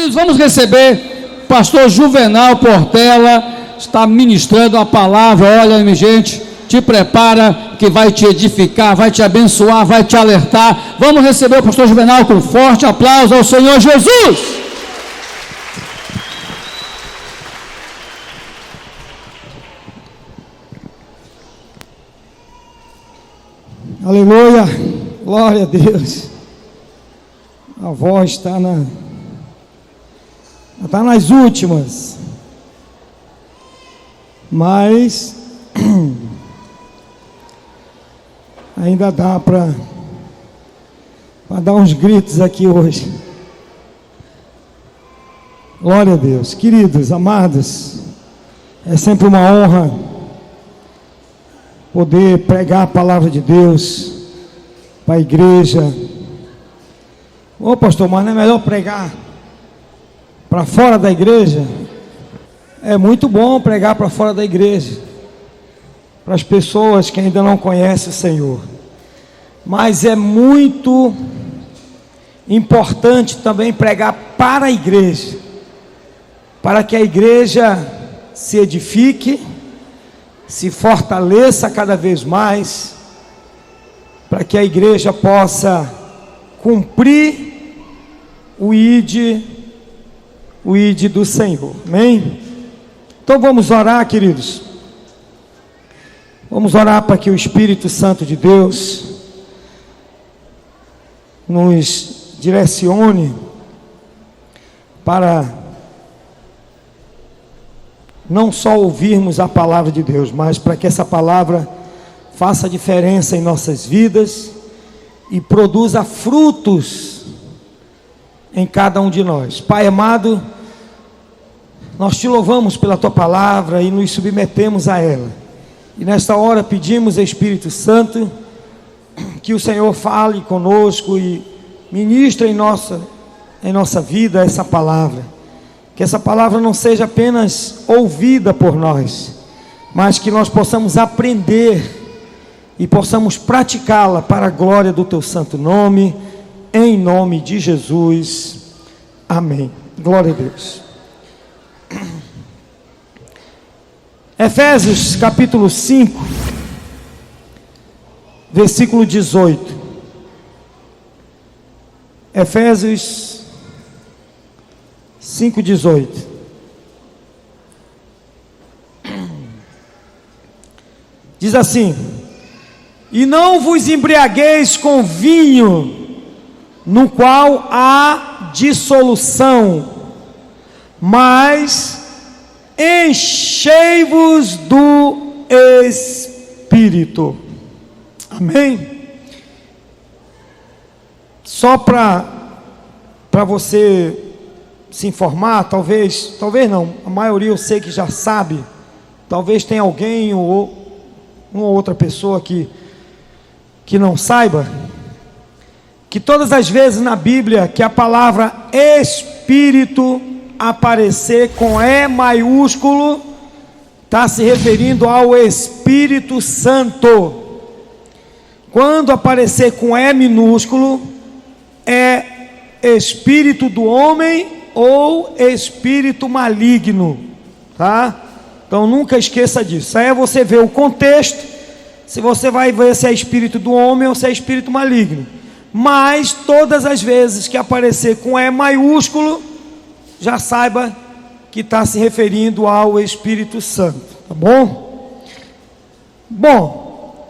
Queridos, vamos receber o pastor Juvenal Portela, está ministrando a palavra. Olha, minha gente, te prepara que vai te edificar, vai te abençoar, vai te alertar. Vamos receber o pastor Juvenal com forte aplauso ao Senhor Jesus. Aleluia, glória a Deus. A voz está nas últimas, mas ainda dá para dar uns gritos aqui hoje. Glória a Deus. Queridos, amados, é sempre uma honra poder pregar a palavra de Deus para a igreja. Ô pastor, mas não é melhor pregar para fora da igreja? É muito bom pregar para fora da igreja, para as pessoas que ainda não conhecem o Senhor, mas é muito importante também pregar para a igreja, para que a igreja se edifique, se fortaleça cada vez mais, para que a igreja possa cumprir o ID do Senhor. Amém? Então vamos orar, queridos. Vamos orar para que o Espírito Santo de Deus nos direcione para não só ouvirmos a palavra de Deus, mas para que essa palavra faça diferença em nossas vidas e produza frutos em cada um de nós. Pai amado, nós te louvamos pela tua palavra e nos submetemos a ela. E nesta hora pedimos, Espírito Santo, que o Senhor fale conosco e ministre em nossa vida essa palavra. Que essa palavra não seja apenas ouvida por nós, mas que nós possamos aprender e possamos praticá-la para a glória do teu santo nome, em nome de Jesus, amém. Glória a Deus. Efésios capítulo 5, versículo 18. Efésios 5,18. Diz assim: e não vos embriagueis com vinho, no qual há dissolução, mas enchei-vos do Espírito. Amém? Só para você se informar, talvez não, a maioria eu sei que já sabe, talvez tenha alguém ou uma outra pessoa que não saiba, que todas as vezes na Bíblia que a palavra Espírito aparecer com E maiúsculo, está se referindo ao Espírito Santo. Quando aparecer com E minúsculo, é espírito do homem ou espírito maligno, tá? Então nunca esqueça disso. Aí você vê o contexto, se você vai ver se é espírito do homem ou se é espírito maligno. Mas todas as vezes que aparecer com E maiúsculo, já saiba que está se referindo ao Espírito Santo, tá bom? Bom,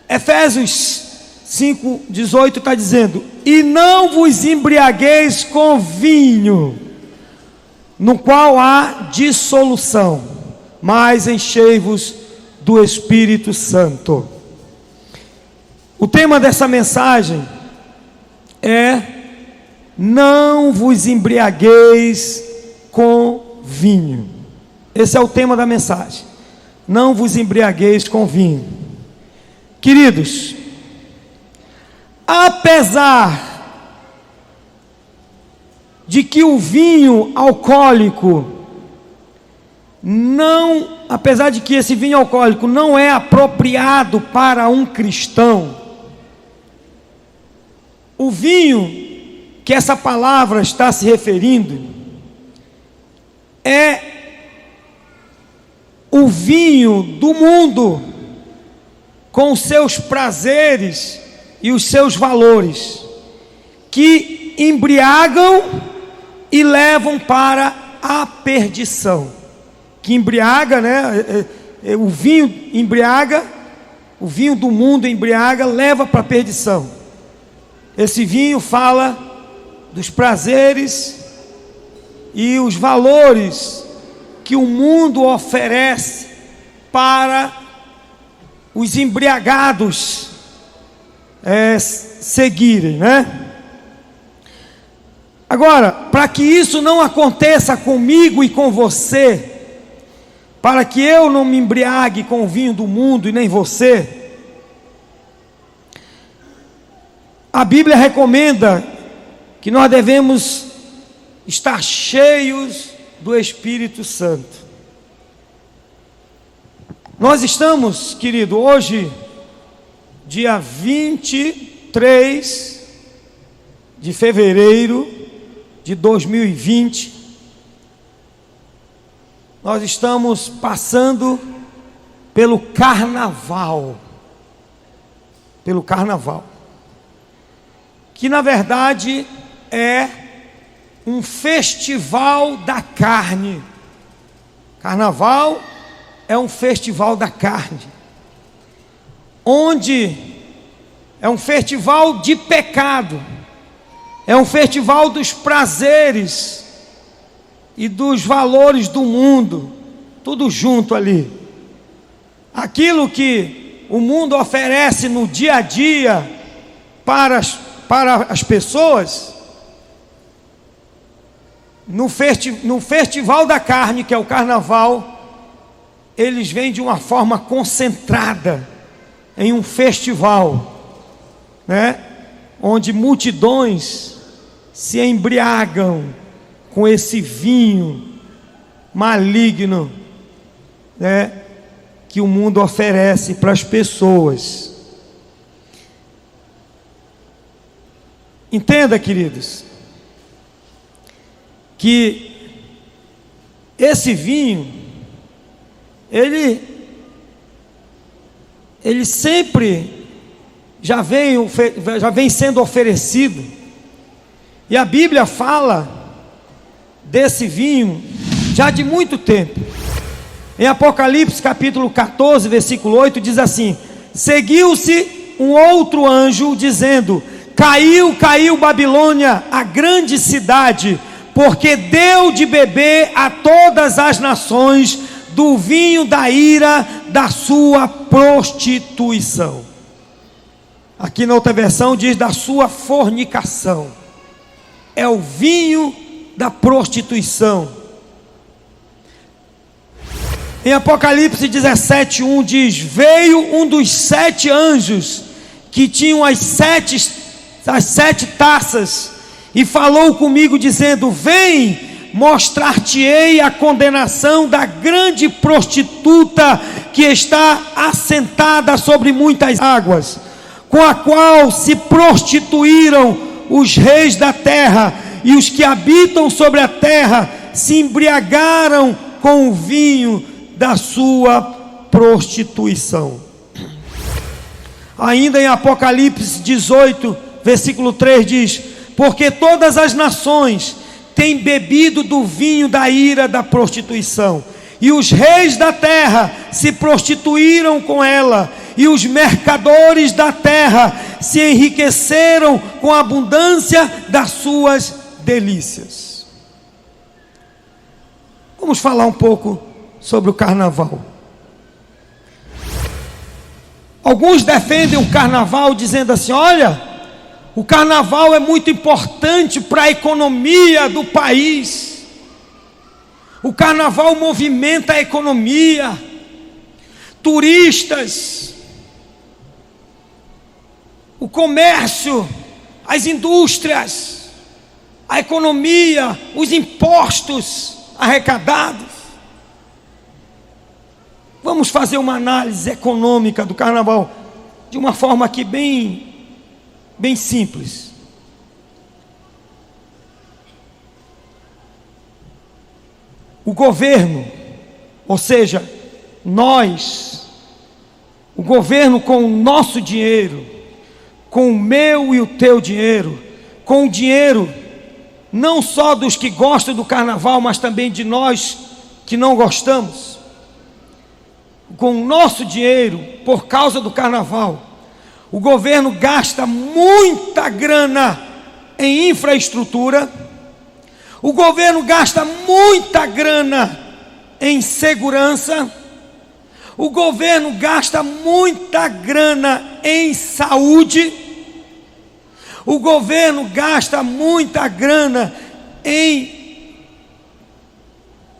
Efésios 5,18 está dizendo: e não vos embriagueis com vinho, no qual há dissolução, mas enchei-vos do Espírito Santo. O tema dessa mensagem é: não vos embriagueis com vinho. Esse é o tema da mensagem. Não vos embriagueis com vinho. Queridos, apesar de que o vinho alcoólico apesar de que esse vinho alcoólico não é apropriado para um cristão, o vinho que essa palavra está se referindo é o vinho do mundo, com os seus prazeres e os seus valores, que embriagam e levam para a perdição. Que embriaga, né? O vinho embriaga, o vinho do mundo embriaga, leva para a perdição. Esse vinho fala dos prazeres e os valores que o mundo oferece para os embriagados seguirem, né? Agora, para que isso não aconteça comigo e com você, para que eu não me embriague com o vinho do mundo e nem você, a Bíblia recomenda que nós devemos estar cheios do Espírito Santo. Nós estamos, querido, hoje, dia 23 de fevereiro de 2020, nós estamos passando pelo carnaval, que na verdade é um festival da carne. Carnaval é um festival da carne, onde é um festival de pecado, é um festival dos prazeres e dos valores do mundo, tudo junto ali. Aquilo que o mundo oferece no dia a dia para as pessoas, no festival da carne, que é o carnaval, eles vêm de uma forma concentrada em um festival, né? Onde multidões se embriagam com esse vinho maligno, né, que o mundo oferece para as pessoas. Entenda, queridos, que esse vinho, ele sempre já vem sendo oferecido, e a Bíblia fala desse vinho já de muito tempo. Em Apocalipse capítulo 14, versículo 8, diz assim: seguiu-se um outro anjo dizendo: caiu Babilônia, a grande cidade, porque deu de beber a todas as nações do vinho da ira da sua prostituição. Aqui na outra versão diz da sua fornicação. É o vinho da prostituição. Em Apocalipse 17:1 diz: veio um dos 7 anjos que tinham as sete taças e falou comigo dizendo: vem, mostrar-te-ei a condenação da grande prostituta que está assentada sobre muitas águas, com a qual se prostituíram os reis da terra, e os que habitam sobre a terra se embriagaram com o vinho da sua prostituição. Ainda em Apocalipse 18, versículo 3 diz: porque todas as nações têm bebido do vinho da ira da prostituição, e os reis da terra se prostituíram com ela, e os mercadores da terra se enriqueceram com a abundância das suas delícias. Vamos falar um pouco sobre o carnaval. Alguns defendem o carnaval dizendo assim: olha, o carnaval é muito importante para a economia do país. O carnaval movimenta a economia, turistas, o comércio, as indústrias, a economia, os impostos arrecadados. Vamos fazer uma análise econômica do carnaval de uma forma aqui bem simples. o governo, ou seja, nós, o governo com o nosso dinheiro, com o meu e o teu dinheiro, com o dinheiro não só dos que gostam do carnaval, mas também de nós que não gostamos, com o nosso dinheiro, por causa do carnaval, o governo gasta muita grana em infraestrutura, o governo gasta muita grana em segurança, o governo gasta muita grana em saúde, o governo gasta muita grana em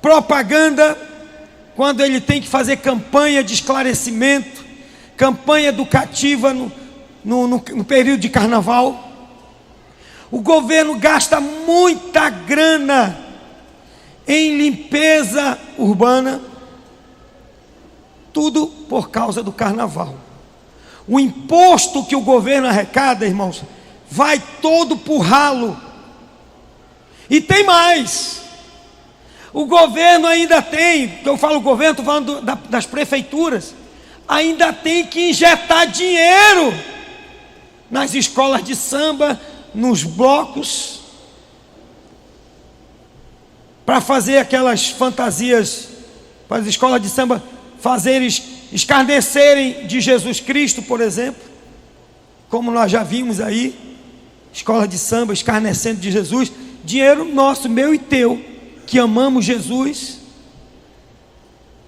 propaganda, quando ele tem que fazer campanha de esclarecimento, campanha educativa no período de carnaval. O governo gasta muita grana em limpeza urbana, tudo por causa do carnaval. O imposto que o governo arrecada, irmãos, vai todo por ralo. E tem mais. O governo ainda tem, eu falo governo, estou falando das prefeituras, ainda tem que injetar dinheiro nas escolas de samba, nos blocos, para fazer aquelas fantasias, para as escolas de samba fazerem, escarnecerem de Jesus Cristo, por exemplo, como nós já vimos aí, escola de samba escarnecendo de Jesus, dinheiro nosso, meu e teu, que amamos Jesus,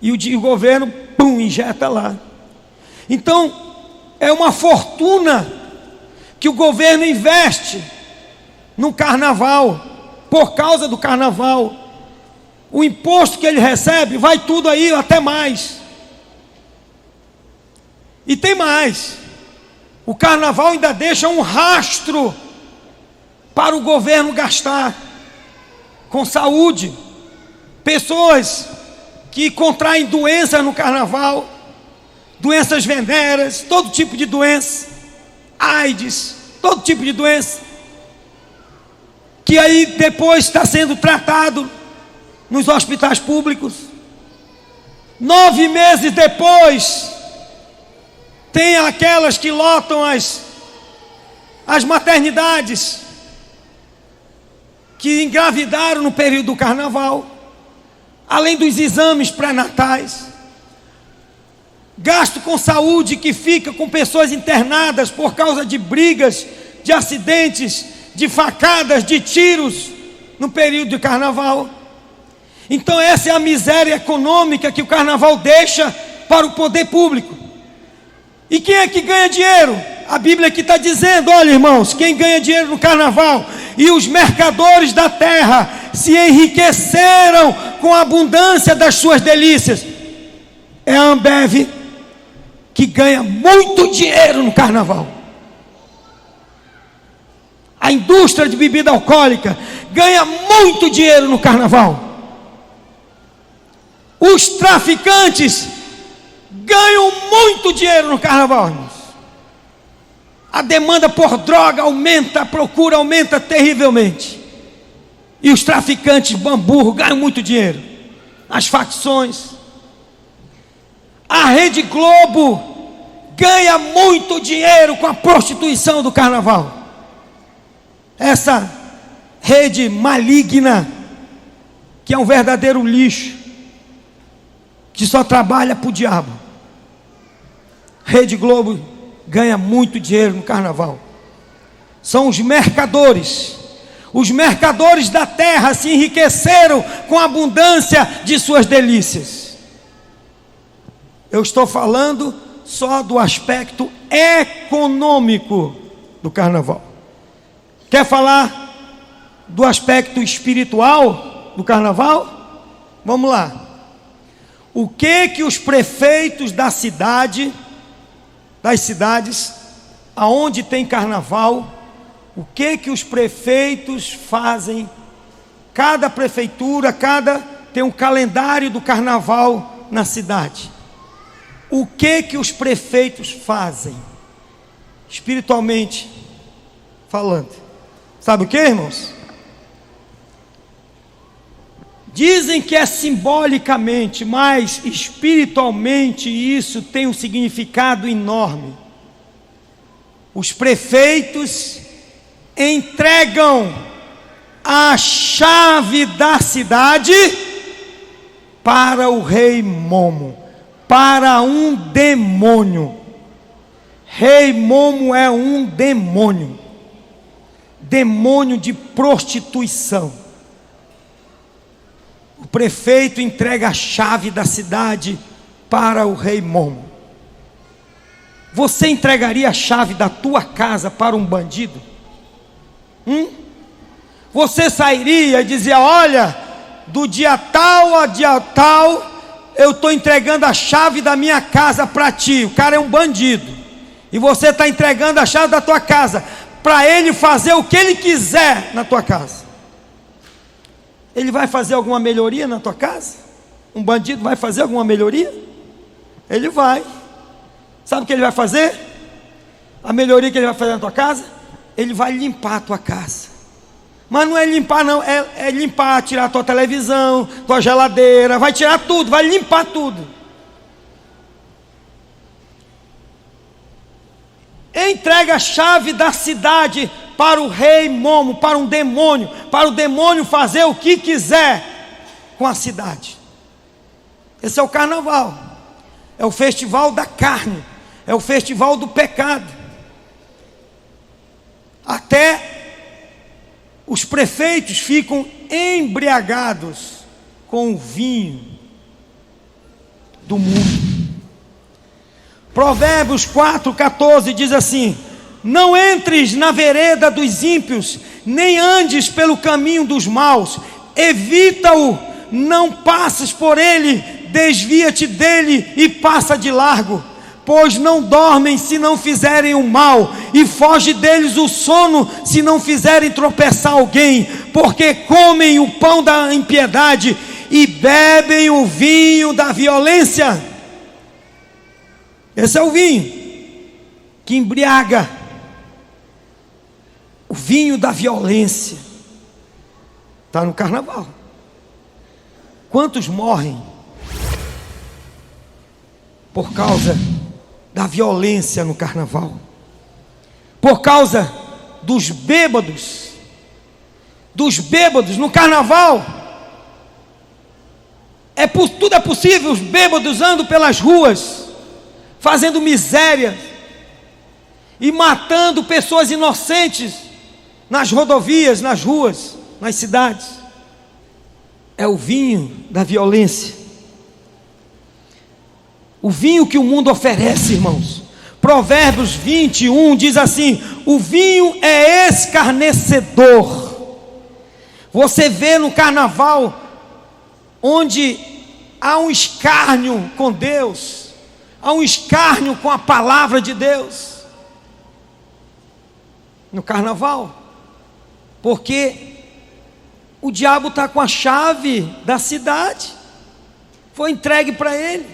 e o governo, pum, injeta lá. Então, é uma fortuna que o governo investe no carnaval, por causa do carnaval. O imposto que ele recebe, vai tudo aí, até mais. E tem mais, o carnaval ainda deixa um rastro para o governo gastar com saúde. Pessoas que contraem doenças no carnaval, doenças venéreas, todo tipo de doença, AIDS, todo tipo de doença, que aí depois está sendo tratado nos hospitais públicos. 9 meses depois, tem aquelas que lotam as maternidades, que engravidaram no período do carnaval, além dos exames pré-natais, gasto com saúde que fica com pessoas internadas por causa de brigas, de acidentes, de facadas, de tiros no período de carnaval. Então essa é a miséria econômica que o carnaval deixa para o poder público. E quem é que ganha dinheiro? A Bíblia aqui está dizendo, olha irmãos, quem ganha dinheiro no carnaval? E os mercadores da terra se enriqueceram com a abundância das suas delícias. É a Ambev que ganha muito dinheiro no carnaval. A indústria de bebida alcoólica ganha muito dinheiro no carnaval. Os traficantes ganham muito dinheiro no carnaval, irmãos. A demanda por droga aumenta, a procura aumenta terrivelmente. E os traficantes bamburro ganham muito dinheiro. As facções. A Rede Globo ganha muito dinheiro com a prostituição do carnaval. Essa rede maligna, que é um verdadeiro lixo, que só trabalha para o diabo. Rede Globo ganha muito dinheiro no carnaval. São os mercadores. Os mercadores da terra se enriqueceram com a abundância de suas delícias. Eu estou falando só do aspecto econômico do carnaval. Quer falar do aspecto espiritual do carnaval? Vamos lá. O que os prefeitos das cidades, aonde tem carnaval, o que os prefeitos fazem? Cada prefeitura, tem um calendário do carnaval na cidade. O que os prefeitos fazem, espiritualmente falando? Sabe o que, irmãos? Dizem que é simbolicamente, mas espiritualmente isso tem um significado enorme. Os prefeitos entregam a chave da cidade para o rei Momo, para um demônio. Rei Momo é um demônio, demônio de prostituição. O prefeito entrega a chave da cidade para o rei Momo. Você entregaria a chave da tua casa para um bandido? Você sairia e dizia: olha, do dia tal a dia tal, eu estou entregando a chave da minha casa para ti. O cara é um bandido, e você está entregando a chave da tua casa para ele fazer o que ele quiser na tua casa. Ele vai fazer alguma melhoria na tua casa? Um bandido vai fazer alguma melhoria? Ele vai. Sabe o que ele vai fazer? A melhoria que ele vai fazer na tua casa? Ele vai limpar a tua casa. Mas não é limpar não, é limpar, tirar a tua televisão, tua geladeira, vai tirar tudo, vai limpar tudo. Entrega a chave da cidade para o rei Momo, para um demônio, para o demônio fazer o que quiser com a cidade. Esse é o carnaval, é o festival da carne, é o festival do pecado. Até os prefeitos ficam embriagados com o vinho do mundo. Provérbios 4,14 diz assim: não entres na vereda dos ímpios, nem andes pelo caminho dos maus, evita-o, não passes por ele, desvia-te dele e passa de largo, pois não dormem se não fizerem o mal, e foge deles o sono se não fizerem tropeçar alguém, porque comem o pão da impiedade e bebem o vinho da violência. Esse é o vinho que embriaga, o vinho da violência. Está no carnaval. Quantos morrem por causa da violência no carnaval? Por causa dos bêbados no carnaval. Tudo é possível. Os bêbados andam pelas ruas fazendo miséria e matando pessoas inocentes nas rodovias, nas ruas, nas cidades. É o vinho da violência, o vinho que o mundo oferece, irmãos. Provérbios 21 diz assim: o vinho é escarnecedor. Você vê no carnaval onde há um escárnio com Deus, há um escárnio com a palavra de Deus no carnaval, porque o diabo está com a chave da cidade, foi entregue para ele.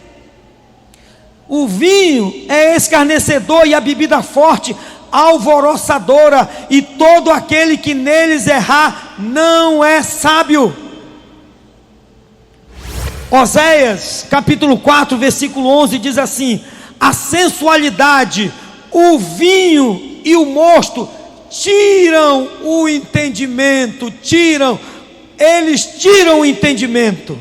O vinho é escarnecedor e a bebida forte alvoroçadora, e todo aquele que neles errar não é sábio. Oséias capítulo 4 versículo 11 diz assim: a sensualidade, o vinho e o mosto tiram o entendimento, eles tiram o entendimento.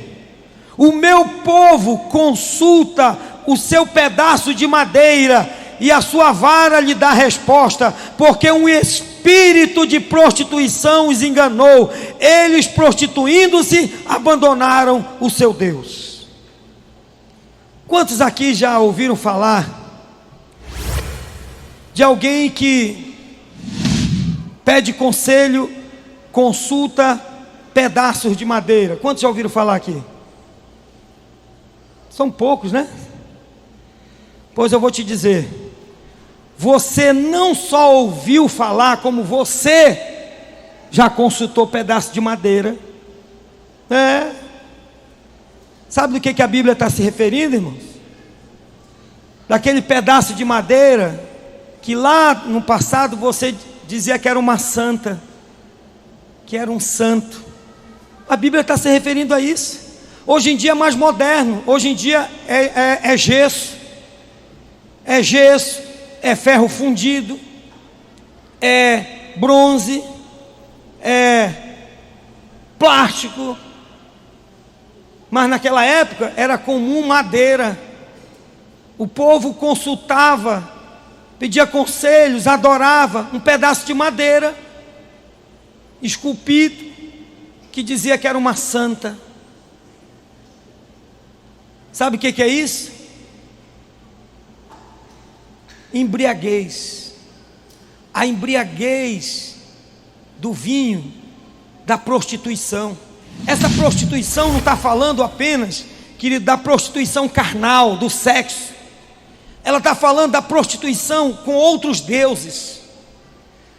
O meu povo consulta o seu pedaço de madeira, e a sua vara lhe dá resposta, porque um espírito de prostituição os enganou, eles, prostituindo-se, abandonaram o seu Deus. Quantos aqui já ouviram falar de alguém que pede conselho, consulta pedaços de madeira? Quantos já ouviram falar aqui? São poucos, né? Pois eu vou te dizer, você não só ouviu falar, como você já consultou pedaço de madeira. Sabe do que a Bíblia está se referindo, irmãos? Daquele pedaço de madeira que lá no passado você dizia que era uma santa, que era um santo, A Bíblia está se referindo a isso. Hoje em dia é mais moderno. Hoje em dia é gesso. É gesso, é ferro fundido, é bronze, é plástico. Mas naquela época era comum madeira. O povo consultava, pedia conselhos, adorava um pedaço de madeira esculpido, que dizia que era uma santa. Sabe o que é isso? Embriaguez. A embriaguez do vinho, da prostituição. Essa prostituição não está falando apenas, querido, da prostituição carnal, do sexo. Ela está falando da prostituição com outros deuses,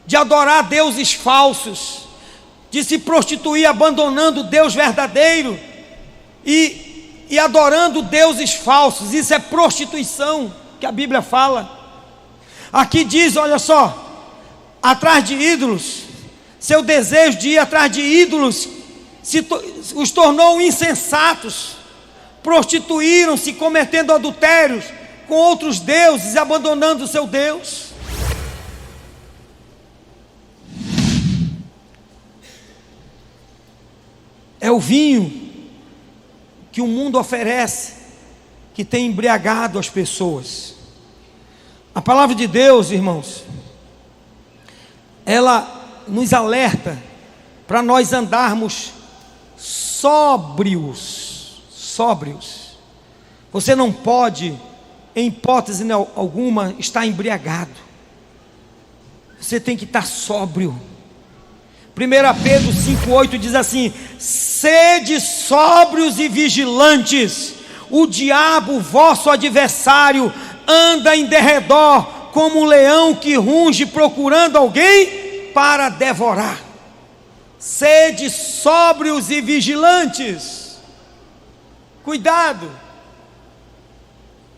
de adorar deuses falsos, de se prostituir abandonando o Deus verdadeiro e adorando deuses falsos. Isso é prostituição que a Bíblia fala. Aqui diz, olha só, atrás de ídolos, seu desejo de ir atrás de ídolos os tornou insensatos, prostituíram-se, cometendo adultérios com outros deuses, abandonando o seu Deus. É o vinho que o mundo oferece que tem embriagado as pessoas. A palavra de Deus, irmãos, ela nos alerta para nós andarmos sóbrios. Você não pode, em hipótese alguma, estar embriagado. Você tem que estar sóbrio. 1 Pedro 5,8 diz assim: sede sóbrios e vigilantes, o diabo, vosso adversário, anda em derredor como um leão que runge procurando alguém para devorar. Sede sóbrios e vigilantes. Cuidado,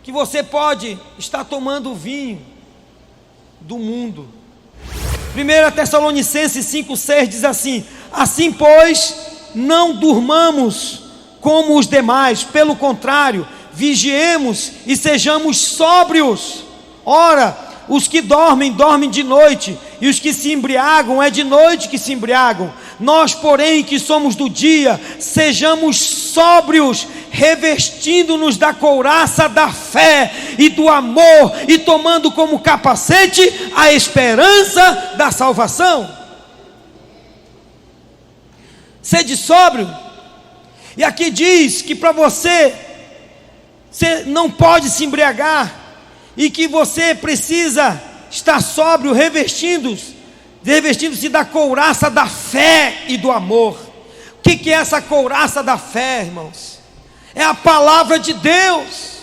que você pode estar tomando vinho do mundo. 1 Tessalonicenses 5,6 diz assim: assim pois, não durmamos como os demais, pelo contrário, vigiemos e sejamos sóbrios. Ora, os que dormem, dormem de noite, e os que se embriagam, é de noite que se embriagam. Nós, porém, que somos do dia, sejamos sóbrios, revestindo-nos da couraça da fé e do amor, e tomando como capacete a esperança da salvação. Sede sóbrio. E aqui diz que para você não pode se embriagar, e que você precisa estar sóbrio, revestindo-se da couraça da fé e do amor. O que é essa couraça da fé, irmãos? É a palavra de Deus.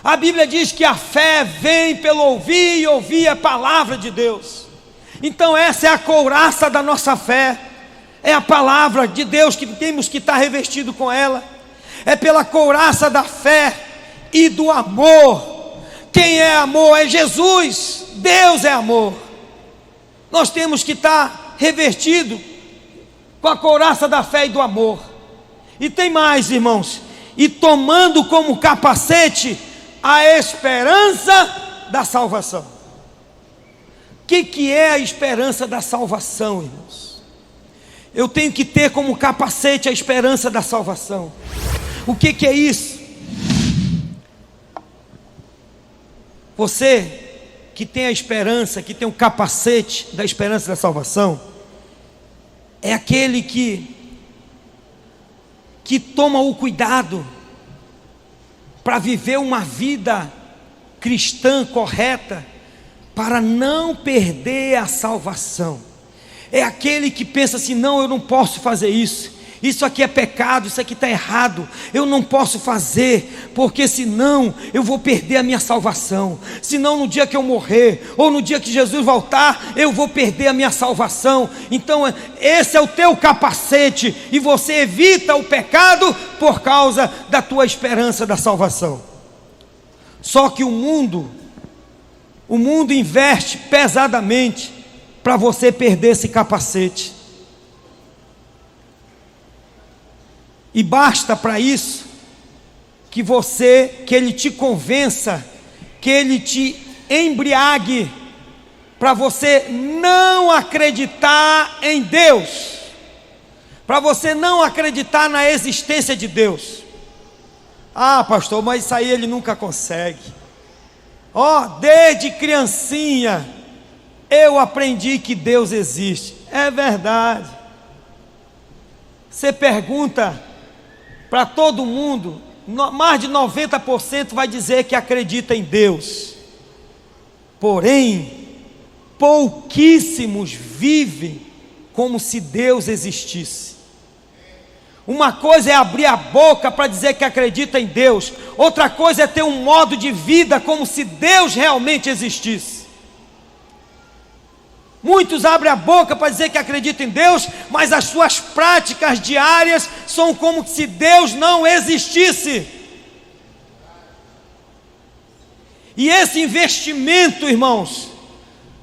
A Bíblia diz que a fé vem pelo ouvir, e ouvir a palavra de Deus. Então essa é a couraça da nossa fé, é a palavra de Deus que temos que estar revestido com ela. É pela couraça da fé e do amor. Quem é amor? É Jesus. Deus é amor. Nós temos que estar revestido com a couraça da fé e do amor. E tem mais, irmãos, e tomando como capacete a esperança da salvação. O que é a esperança da salvação, irmãos? Eu tenho que ter como capacete a esperança da salvação. O que é isso? Você que tem a esperança, que tem o capacete da esperança da salvação, é aquele que toma o cuidado para viver uma vida cristã correta, para não perder a salvação. É aquele que pensa assim: não, eu não posso fazer isso. Isso aqui é pecado, isso aqui está errado, eu não posso fazer, porque senão eu vou perder a minha salvação. Senão no dia que eu morrer, ou no dia que Jesus voltar, eu vou perder a minha salvação. Então esse é o teu capacete, e você evita o pecado por causa da tua esperança da salvação. Só que o mundo investe pesadamente para você perder esse capacete. E basta para isso que ele te convença, que ele te embriague, para você não acreditar em Deus, para você não acreditar na existência de Deus. Ah, pastor, mas isso aí ele nunca consegue. Desde criancinha eu aprendi que Deus existe. É verdade. Você pergunta para todo mundo, mais de 90% vai dizer que acredita em Deus. Porém, pouquíssimos vivem como se Deus existisse. Uma coisa é abrir a boca para dizer que acredita em Deus, outra coisa é ter um modo de vida como se Deus realmente existisse. Muitos abrem a boca para dizer que acreditam em Deus, mas as suas práticas diárias são como se Deus não existisse. E esse investimento, irmãos,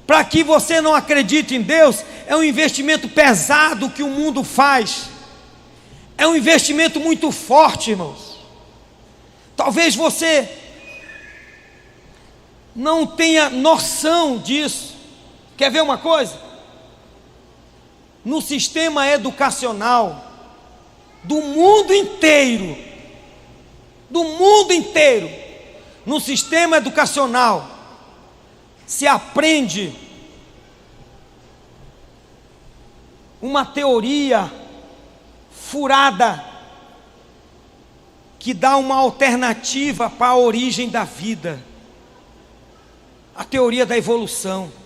para que você não acredite em Deus, é um investimento pesado que o mundo faz. É um investimento muito forte, irmãos. Talvez você não tenha noção disso. Quer ver uma coisa? No sistema educacional do mundo inteiro, no sistema educacional, se aprende uma teoria furada que dá uma alternativa para a origem da vida. A teoria da evolução.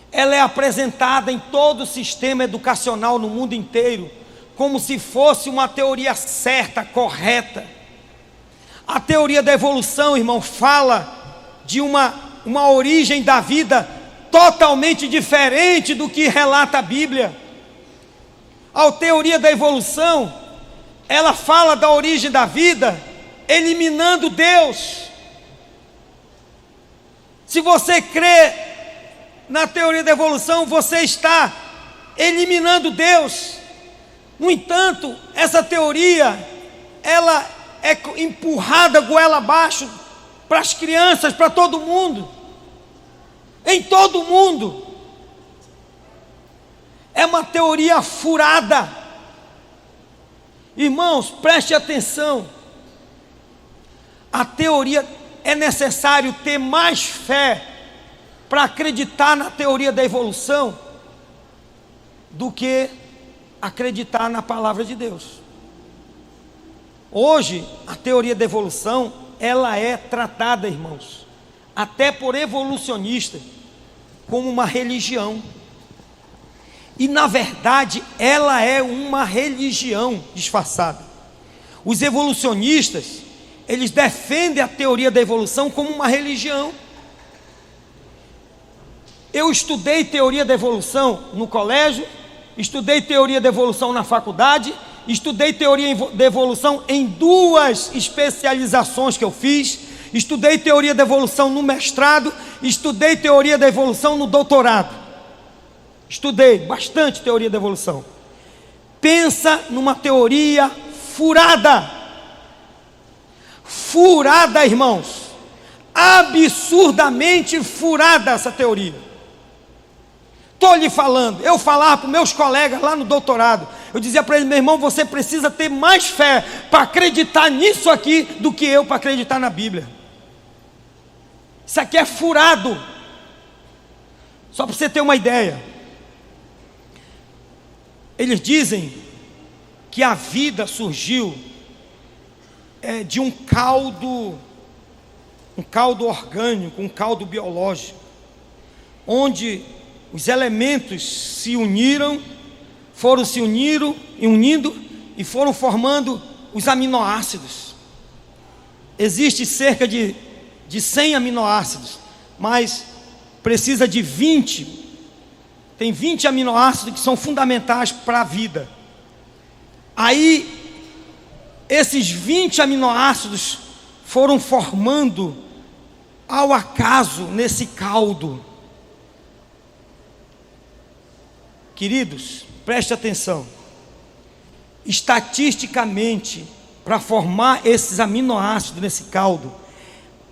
Ela é apresentada em todo o sistema educacional no mundo inteiro como se fosse uma teoria certa, correta. A teoria da evolução, irmão, fala de uma origem da vida totalmente diferente do que relata a Bíblia. A teoria da evolução, ela fala da origem da vida, eliminando Deus. Se você crê na teoria da evolução, você está eliminando Deus. No entanto, essa teoria, ela é empurrada goela abaixo para as crianças, para todo mundo, em todo mundo. É uma teoria furada. Irmãos, preste atenção. A teoria, é necessário ter mais fé para acreditar na teoria da evolução do que acreditar na palavra de Deus. Hoje, a teoria da evolução, ela é tratada, irmãos, até por evolucionistas, como uma religião. E na verdade, ela é uma religião disfarçada. Os evolucionistas, eles defendem a teoria da evolução como uma religião. Eu estudei teoria da evolução no colégio, estudei teoria da evolução na faculdade, estudei teoria da evolução em 2 especializações que eu fiz, estudei teoria da evolução no mestrado, estudei teoria da evolução no doutorado. Estudei bastante teoria da evolução. Pensa numa teoria furada. Furada, irmãos. Absurdamente furada essa teoria. Estou lhe falando, eu falava para os meus colegas lá no doutorado, eu dizia para eles: meu irmão, você precisa ter mais fé para acreditar nisso aqui do que eu para acreditar na Bíblia. Isso aqui é furado. Só para você ter uma ideia, eles dizem que a vida surgiu de um caldo orgânico, um caldo biológico, onde os elementos se uniram, foram se unindo e foram formando os aminoácidos. Existe cerca de 100 aminoácidos, mas precisa de 20. Tem 20 aminoácidos que são fundamentais para a vida. Aí, esses 20 aminoácidos foram formando ao acaso nesse caldo. Queridos, preste atenção. estatisticamente, para formar esses aminoácidos nesse caldo,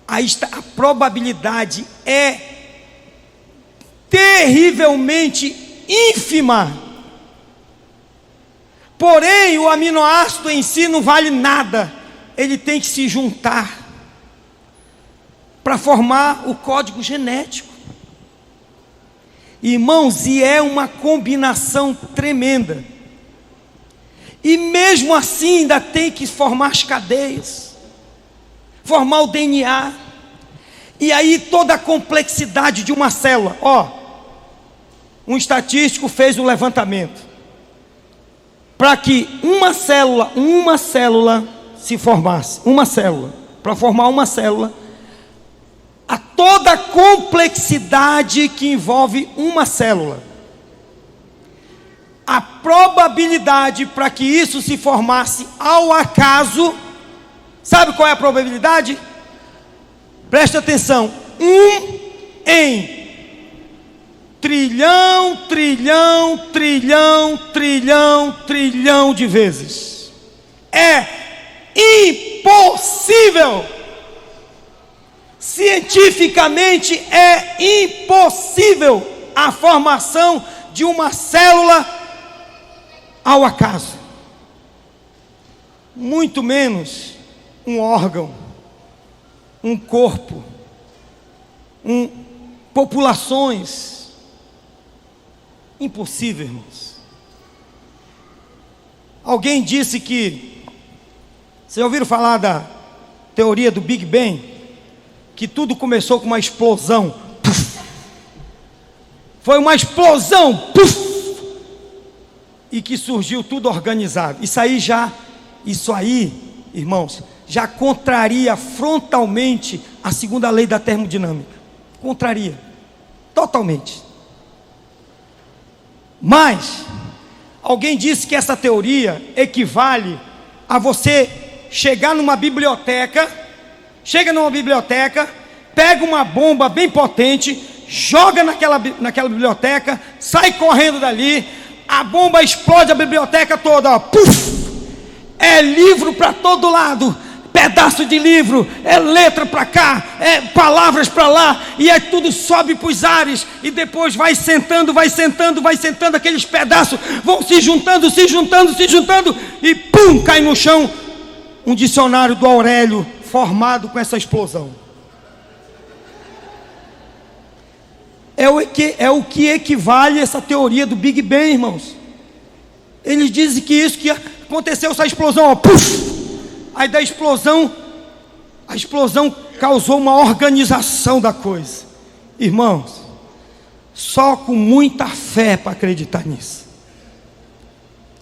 a probabilidade é terrivelmente ínfima. Porém, o aminoácido em si não vale nada, ele tem que se juntar para formar o código genético. Irmãos, e é uma combinação tremenda. E mesmo assim ainda tem que formar as cadeias, formar o DNA. E aí toda a complexidade de uma célula. Um estatístico fez um levantamento. Para que uma célula se formasse, para formar uma célula, a toda a complexidade que envolve uma célula, a probabilidade para que isso se formasse ao acaso, sabe qual é a probabilidade? Preste atenção, 1 em trilhão de vezes. É impossível. Cientificamente é impossível a formação de uma célula ao acaso, muito menos um órgão, um corpo, populações. Impossível, irmãos. Alguém disse que, vocês já ouviram falar da teoria do Big Bang? Que tudo começou com uma explosão. Puff. Foi uma explosão. Puff. E que surgiu tudo organizado. Isso aí, irmãos, já contraria frontalmente a segunda lei da termodinâmica. Contraria totalmente. Mas alguém disse que essa teoria equivale a você chegar numa biblioteca, pega uma bomba bem potente, joga naquela biblioteca, sai correndo dali, a bomba explode a biblioteca toda, puf! É livro para todo lado, pedaço de livro, é letra para cá, é palavras para lá, e é tudo sobe para os ares, e depois vai sentando, aqueles pedaços vão se juntando, e pum, cai no chão um dicionário do Aurélio, formado com essa explosão. É o que equivale a essa teoria do Big Bang, irmãos. Eles dizem que isso que aconteceu, essa explosão, puf! Aí da explosão, a explosão causou uma organização da coisa. Irmãos, só com muita fé para acreditar nisso.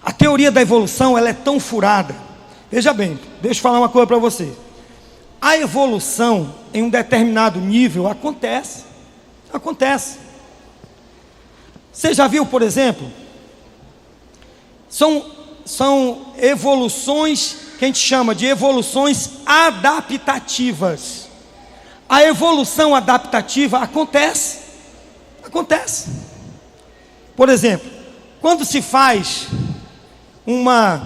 A teoria da evolução, ela é tão furada. Veja bem, deixa eu falar uma coisa para você. A evolução em um determinado nível acontece. Você já viu, por exemplo, são evoluções que a gente chama de evoluções adaptativas. A evolução adaptativa acontece. Por exemplo, quando se faz uma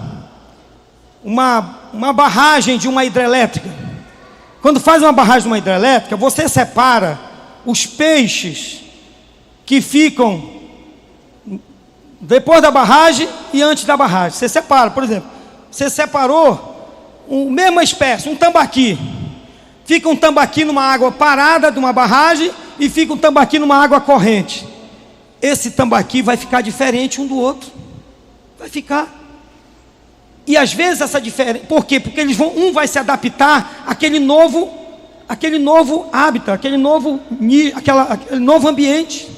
barragem de uma hidrelétrica, você separa os peixes que ficam depois da barragem e antes da barragem. Você separa, por exemplo, você separou a mesma espécie, um tambaqui. Fica um tambaqui numa água parada de uma barragem e fica um tambaqui numa água corrente. Esse tambaqui vai ficar diferente um do outro. Vai ficar. E às vezes essa diferença, por quê? Porque um vai se adaptar àquele novo hábitat, aquele novo ambiente.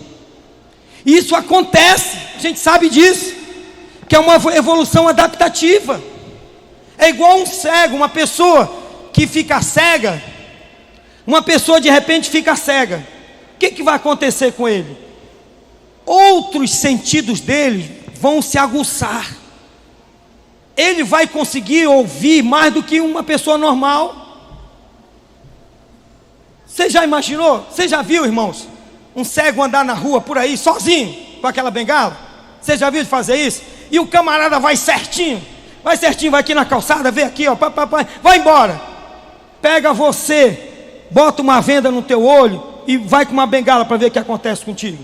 E isso acontece, a gente sabe disso, que é uma evolução adaptativa. É igual um cego, uma pessoa que fica cega, uma pessoa de repente fica cega. O que vai acontecer com ele? Outros sentidos dele vão se aguçar. Ele vai conseguir ouvir mais do que uma pessoa normal. Você já imaginou? Você já viu, irmãos, um cego andar na rua por aí sozinho, com aquela bengala? Você já viu fazer isso? E o camarada vai certinho, vai certinho, vai aqui na calçada, vem aqui, ó, vai embora. Pega você, bota uma venda no teu olho e vai com uma bengala para ver o que acontece contigo.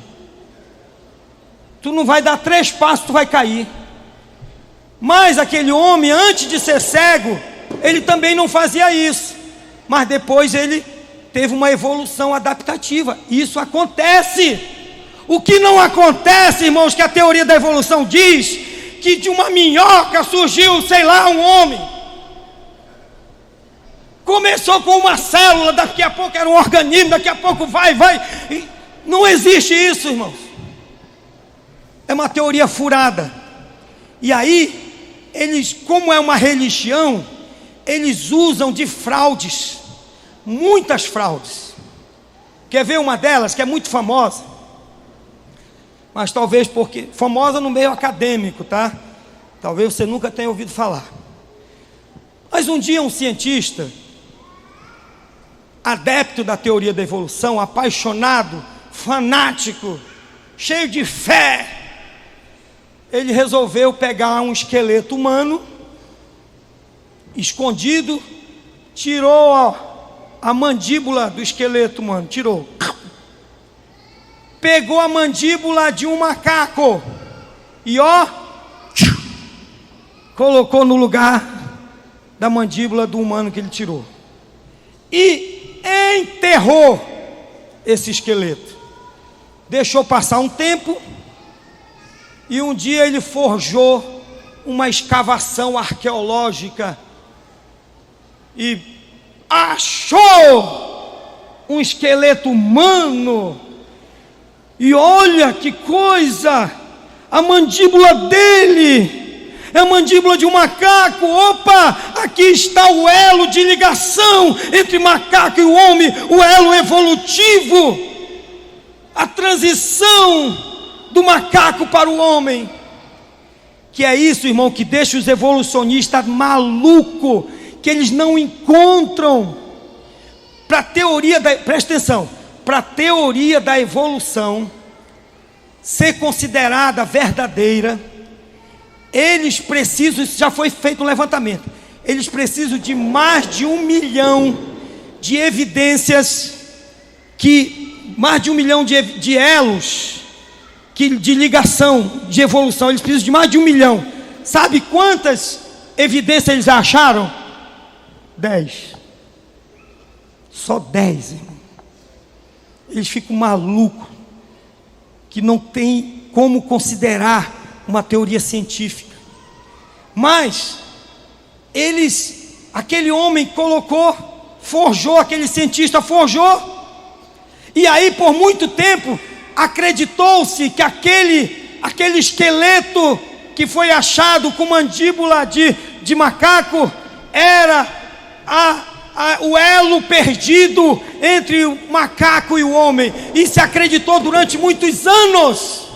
Tu não vai dar 3 passos, tu vai cair. Mas aquele homem, antes de ser cego, ele também não fazia isso. Mas depois ele teve uma evolução adaptativa. Isso acontece. O que não acontece, irmãos, que a teoria da evolução diz que de uma minhoca surgiu, sei lá, um homem. Começou com uma célula, daqui a pouco era um organismo, daqui a pouco vai. Não existe isso, irmãos. É uma teoria furada. E aí, eles, como é uma religião, eles usam de fraudes, muitas fraudes. Quer ver uma delas que é muito famosa? Mas talvez porque, famosa no meio acadêmico, tá? Talvez você nunca tenha ouvido falar. Mas um dia um cientista, adepto da teoria da evolução, apaixonado, fanático, cheio de fé, ele resolveu pegar um esqueleto humano, escondido, tirou a mandíbula do esqueleto humano, tirou. Pegou a mandíbula de um macaco e colocou no lugar da mandíbula do humano que ele tirou. E enterrou esse esqueleto. Deixou passar um tempo. E um dia ele forjou uma escavação arqueológica e achou um esqueleto humano. E olha que coisa! A mandíbula dele é a mandíbula de um macaco. Opa! Aqui está o elo de ligação entre macaco e o homem, o elo evolutivo, a transição do macaco para o homem. Que é isso, irmão, que deixa os evolucionistas malucos, que eles não encontram. Para a teoria da, presta atenção, para a teoria da evolução ser considerada verdadeira, eles precisam, isso já foi feito um levantamento, eles precisam de mais de 1 milhão de evidências, mais de 1 milhão de elos de ligação, de evolução. Eles precisam de mais de 1 milhão. Sabe quantas evidências eles acharam? 10. Só 10, irmão. Eles ficam malucos, que não tem como considerar uma teoria científica. Mas aquele homem forjou, aquele cientista forjou, e aí por muito tempo acreditou-se que aquele esqueleto que foi achado com mandíbula de macaco era o elo perdido entre o macaco e o homem, e se acreditou durante muitos anos.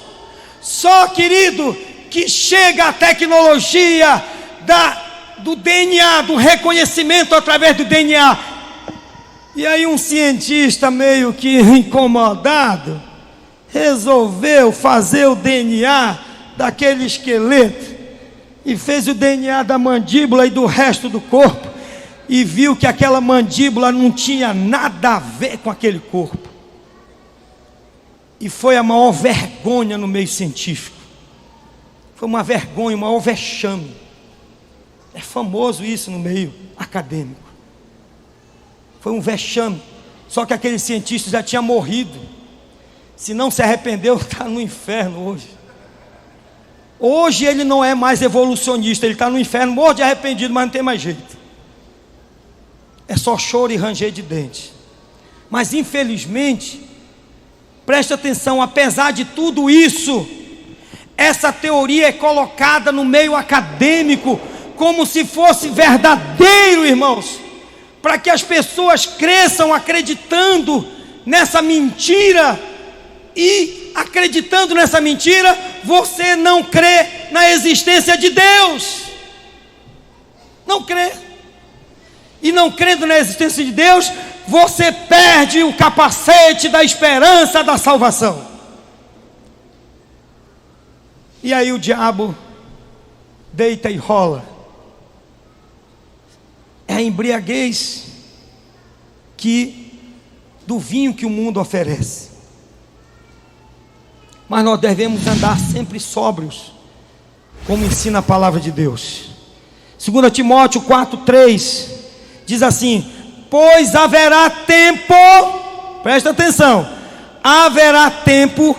Só, querido, que chega a tecnologia do DNA, do reconhecimento através do DNA, e aí um cientista meio que incomodado resolveu fazer o DNA daquele esqueleto e fez o DNA da mandíbula e do resto do corpo, e viu que aquela mandíbula não tinha nada a ver com aquele corpo. E foi a maior vergonha no meio científico. Foi uma vergonha, o maior vexame. É famoso isso no meio acadêmico. Foi um vexame. Só que aquele cientista já tinha morrido. Se não se arrependeu, está no inferno hoje. Hoje ele não é mais evolucionista, ele está no inferno, morto de arrependido, mas não tem mais jeito. É só choro e ranger de dente. Mas infelizmente, preste atenção, apesar de tudo isso, essa teoria é colocada no meio acadêmico como se fosse verdadeiro, irmãos, para que as pessoas cresçam acreditando nessa mentira. E acreditando nessa mentira, você não crê na existência de Deus. Não crê. E não crendo na existência de Deus, você perde o capacete da esperança da salvação. E aí o diabo deita e rola a embriaguez do vinho que o mundo oferece. Mas nós devemos andar sempre sóbrios, como ensina a palavra de Deus. 2 Timóteo 4:3 diz assim: pois haverá tempo, presta atenção, haverá tempo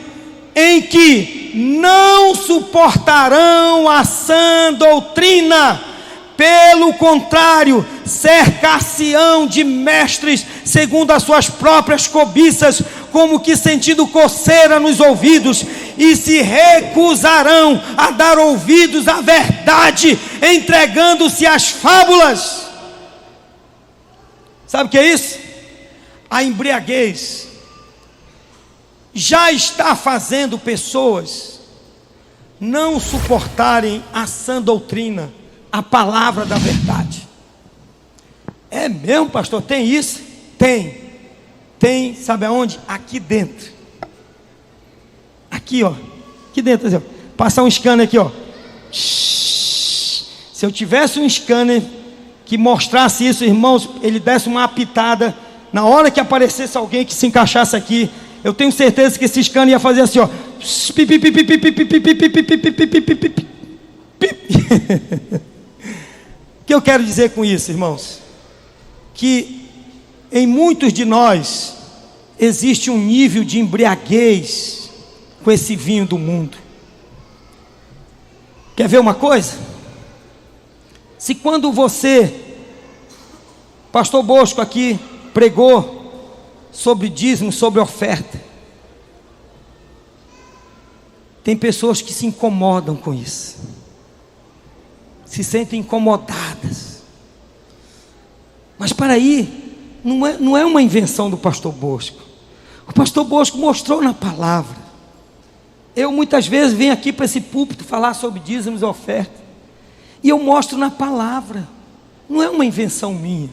em que não suportarão a sã doutrina, pelo contrário, cercar-se-ão de mestres segundo as suas próprias cobiças, como que sentindo coceira nos ouvidos, e se recusarão a dar ouvidos à verdade, entregando-se às fábulas. Sabe o que é isso? A embriaguez já está fazendo pessoas não suportarem a sã doutrina, a palavra da verdade. É mesmo, pastor? Tem isso? Tem, sabe aonde? Aqui dentro. Aqui, ó. Aqui dentro, assim, ó. Passar um scanner aqui, ó. Se eu tivesse um scanner que mostrasse isso, irmãos, ele desse uma apitada, na hora que aparecesse alguém que se encaixasse aqui, eu tenho certeza que esse scanner ia fazer assim, ó. O que eu quero dizer com isso, irmãos? Que em muitos de nós existe um nível de embriaguez com esse vinho do mundo. Quer ver uma coisa? Se quando você, pastor Bosco aqui, pregou sobre dízimo, sobre oferta, tem pessoas que se incomodam com isso, se sentem incomodadas. Mas para aí, não é uma invenção do pastor Bosco. O pastor Bosco mostrou na palavra. Eu muitas vezes venho aqui para esse púlpito falar sobre dízimos e oferta, e eu mostro na palavra. Não é uma invenção minha.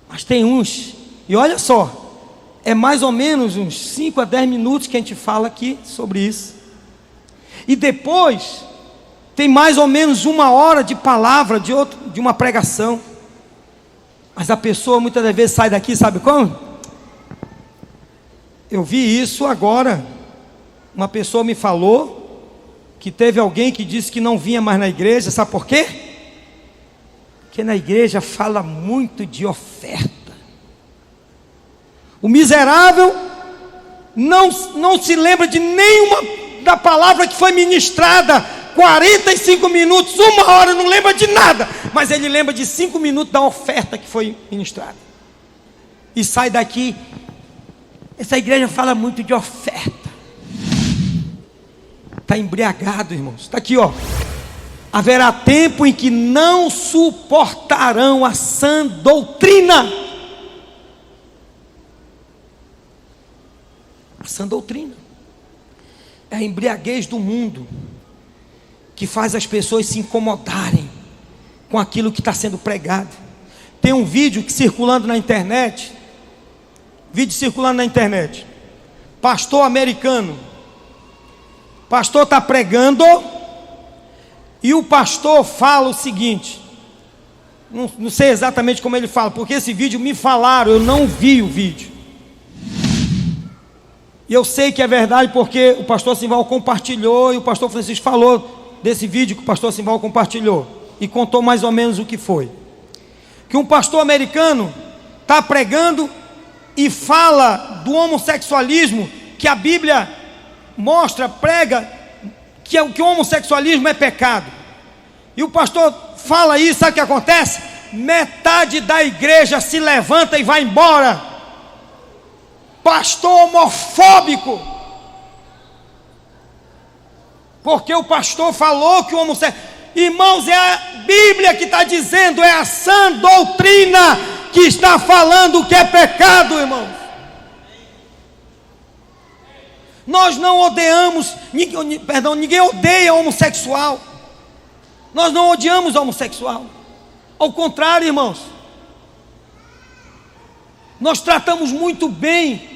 Mas tem uns, e olha só, é mais ou menos uns 5 a 10 minutos que a gente fala aqui sobre isso. E depois tem mais ou menos 1 hora de palavra de uma pregação. Mas a pessoa muitas das vezes sai daqui, sabe como? Eu vi isso agora. Uma pessoa me falou que teve alguém que disse que não vinha mais na igreja. Sabe por quê? Porque na igreja fala muito de oferta. O miserável não se lembra de nenhuma da palavra que foi ministrada. 45 minutos, 1 hora, não lembra de nada, mas ele lembra de 5 minutos da oferta que foi ministrada, e sai daqui. Essa igreja fala muito de oferta. Está embriagado, irmãos. Está aqui, ó. Haverá tempo em que não suportarão a sã doutrina. A sã doutrina é a embriaguez do mundo, que faz as pessoas se incomodarem com aquilo que está sendo pregado. Tem um vídeo circulando na internet, pastor americano, pastor está pregando, e o pastor fala o seguinte, não sei exatamente como ele fala, porque esse vídeo me falaram, eu não vi o vídeo, e eu sei que é verdade porque o pastor Simval compartilhou, e o pastor Francisco falou desse vídeo que o pastor Simval compartilhou, e contou mais ou menos o que foi. Que um pastor americano está pregando e fala do homossexualismo, que a Bíblia prega que o homossexualismo é pecado. E o pastor fala isso, sabe o que acontece? Metade da igreja se levanta e vai embora. Pastor homofóbico, porque o pastor falou que o homossexual... Irmãos, é a Bíblia que está dizendo, é a sã doutrina que está falando que é pecado, irmãos. Nós não odiamos, ninguém odeia homossexual. Nós não odiamos homossexual. Ao contrário, irmãos, nós tratamos muito bem.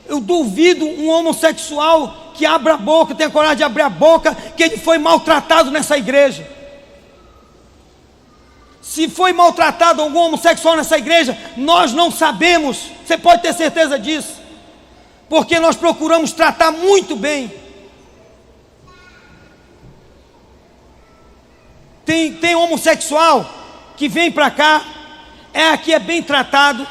Eu duvido um homossexual que abra a boca, tenha coragem de abrir a boca, que ele foi maltratado nessa igreja. Se foi maltratado algum homossexual nessa igreja, nós não sabemos, você pode ter certeza disso, porque nós procuramos tratar muito bem. Tem homossexual que vem para cá, aqui é bem tratado,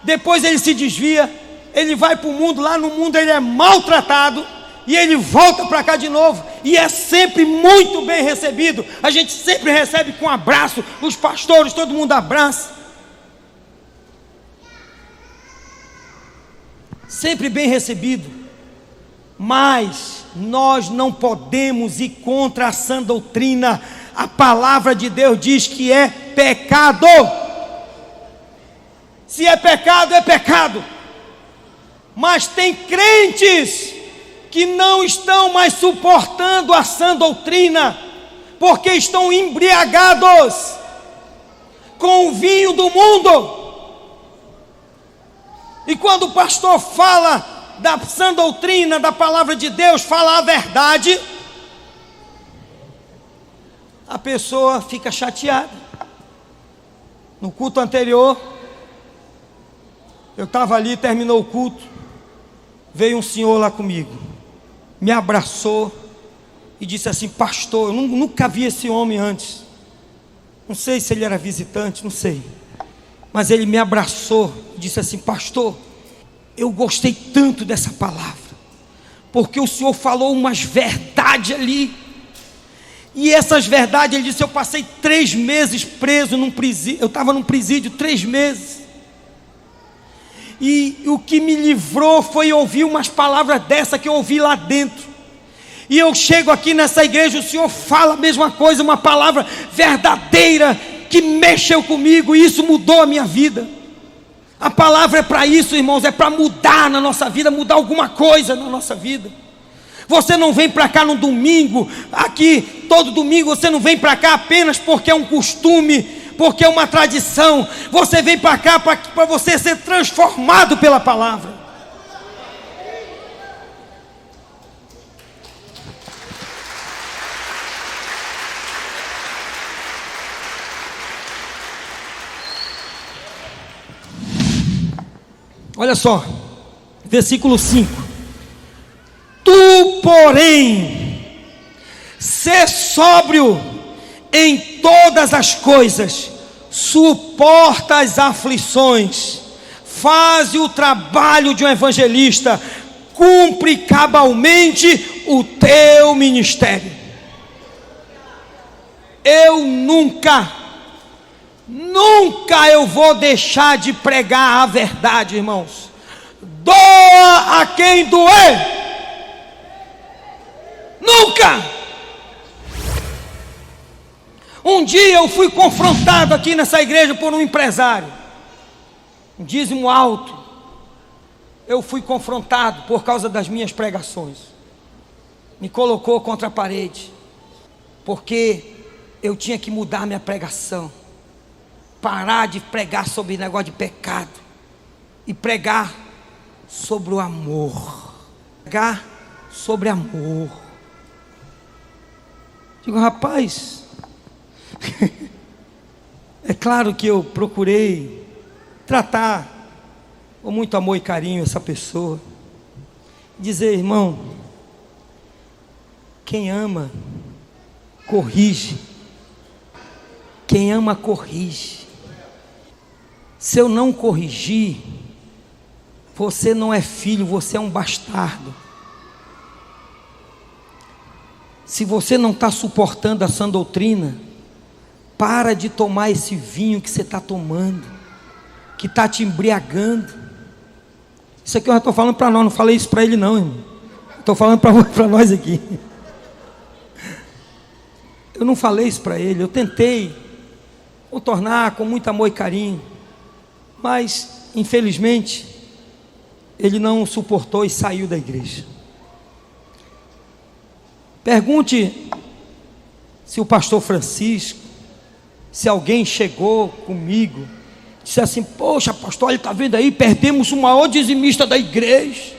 depois ele se desvia, ele vai para o mundo, lá no mundo ele é maltratado, e ele volta para cá de novo, e é sempre muito bem recebido. A gente sempre recebe com abraço, os pastores, todo mundo abraça, sempre bem recebido. Mas nós não podemos ir contra a sã doutrina. A palavra de Deus diz que é pecado. Se é pecado, é pecado. Mas tem crentes que não estão mais suportando a sã doutrina, porque estão embriagados com o vinho do mundo. E quando o pastor fala da sã doutrina, da palavra de Deus, fala a verdade, a pessoa fica chateada. No culto anterior, eu estava ali, terminou o culto, veio um senhor lá comigo, me abraçou e disse assim: pastor, eu nunca vi esse homem antes, não sei se ele era visitante, não sei, mas ele me abraçou e disse assim: pastor, eu gostei tanto dessa palavra, porque o senhor falou umas verdades ali, e essas verdades, ele disse, eu passei 3 meses preso num presídio, eu estava num presídio 3 meses, e o que me livrou foi ouvir umas palavras dessa que eu ouvi lá dentro. E eu chego aqui nessa igreja, o senhor fala a mesma coisa, uma palavra verdadeira que mexeu comigo, e isso mudou a minha vida. A palavra é para isso, irmãos, é para mudar na nossa vida, mudar alguma coisa na nossa vida. Você não vem para cá no domingo, aqui todo domingo, você não vem para cá apenas porque é um costume, porque é uma tradição. Você vem para cá para você ser transformado pela palavra. Olha só, versículo 5: tu, porém, sê sóbrio em todas as coisas, suporta as aflições, faz o trabalho de um evangelista, cumpre cabalmente o teu ministério. Eu nunca eu vou deixar de pregar a verdade, irmãos. Doa a quem doer. Nunca. Um dia eu fui confrontado aqui nessa igreja por um empresário, um dízimo alto. Eu fui confrontado por causa das minhas pregações. Me colocou contra a parede, porque eu tinha que mudar minha pregação, parar de pregar sobre negócio de pecado e pregar sobre o amor. Pregar sobre amor. Digo, rapaz, é claro que eu procurei tratar com muito amor e carinho essa pessoa, dizer, irmão, quem ama corrige, quem ama corrige. Se eu não corrigir, você não é filho, você é um bastardo. Se você não está suportando a sã doutrina, para de tomar esse vinho que você está tomando, que está te embriagando. Isso aqui eu já estou falando para nós, não falei isso para ele não, irmão. Estou falando para nós aqui. Eu não falei isso para ele, eu tentei contornar com muito amor e carinho, mas infelizmente ele não suportou e saiu da igreja. Pergunte se o pastor Francisco, se alguém chegou comigo, disse assim, poxa pastor, ele está vendo aí, perdemos o maior dizimista da igreja.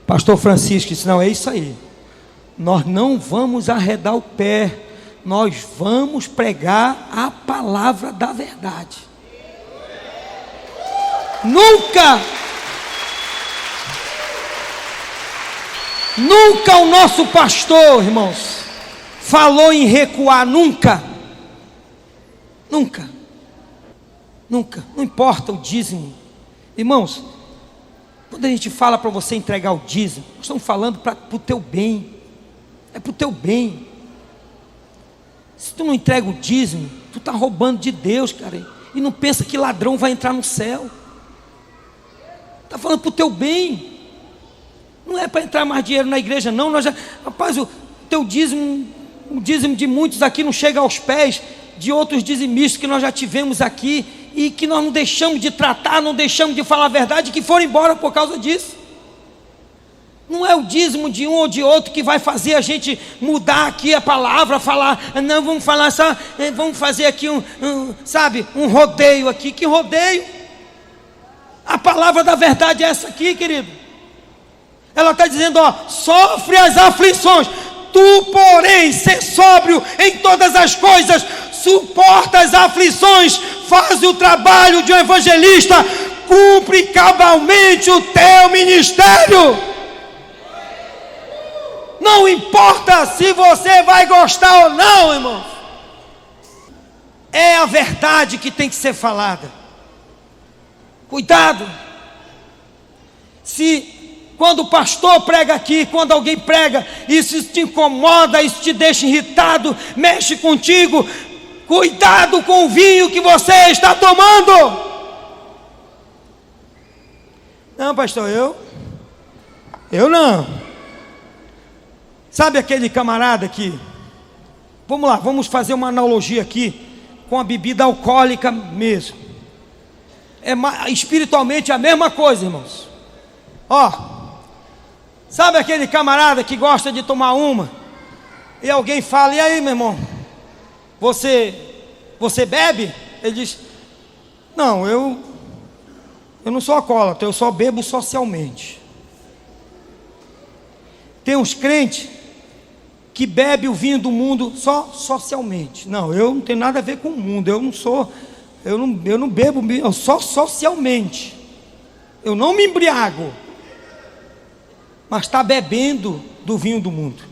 Pastor Francisco disse, não, é isso aí, nós não vamos arredar o pé, nós vamos pregar a palavra da verdade. Nunca o nosso pastor, irmãos, falou em recuar, nunca, não importa o dízimo, irmãos, quando a gente fala para você entregar o dízimo, nós estamos falando para o teu bem, é para o teu bem. Se tu não entrega o dízimo, tu está roubando de Deus, cara, e não pensa que ladrão vai entrar no céu, está falando para o teu bem. Não é para entrar mais dinheiro na igreja, não. Rapaz, o teu dízimo, o dízimo de muitos aqui não chega aos pés de outros dizimistas que nós já tivemos aqui e que nós não deixamos de tratar, não deixamos de falar a verdade, que foram embora por causa disso. Não é o dízimo de um ou de outro que vai fazer a gente mudar aqui a palavra, falar, não, vamos falar só, vamos fazer aqui um rodeio aqui. Que rodeio? A palavra da verdade é essa aqui, querido. Ela está dizendo, sofre as aflições, tu porém, ser sóbrio em todas as coisas, suporta as aflições, faz o trabalho de um evangelista, cumpre cabalmente o teu ministério. Não importa se você vai gostar ou não, irmão, é a verdade que tem que ser falada. Cuidado, quando o pastor prega aqui, quando alguém prega, isso te incomoda, isso te deixa irritado, mexe contigo, cuidado com o vinho que você está tomando. Não, pastor, eu não. Sabe aquele camarada que, vamos lá, vamos fazer uma analogia aqui, com a bebida alcoólica mesmo, espiritualmente a mesma coisa, irmãos. Sabe aquele camarada que gosta de tomar uma, e alguém fala, e aí, meu irmão, você bebe? Ele diz, não, eu não sou alcoólatra, eu só bebo socialmente. Tem uns crentes que bebem o vinho do mundo só socialmente. Não, eu não tenho nada a ver com o mundo, eu não bebo, eu só socialmente, eu não me embriago, mas está bebendo do vinho do mundo,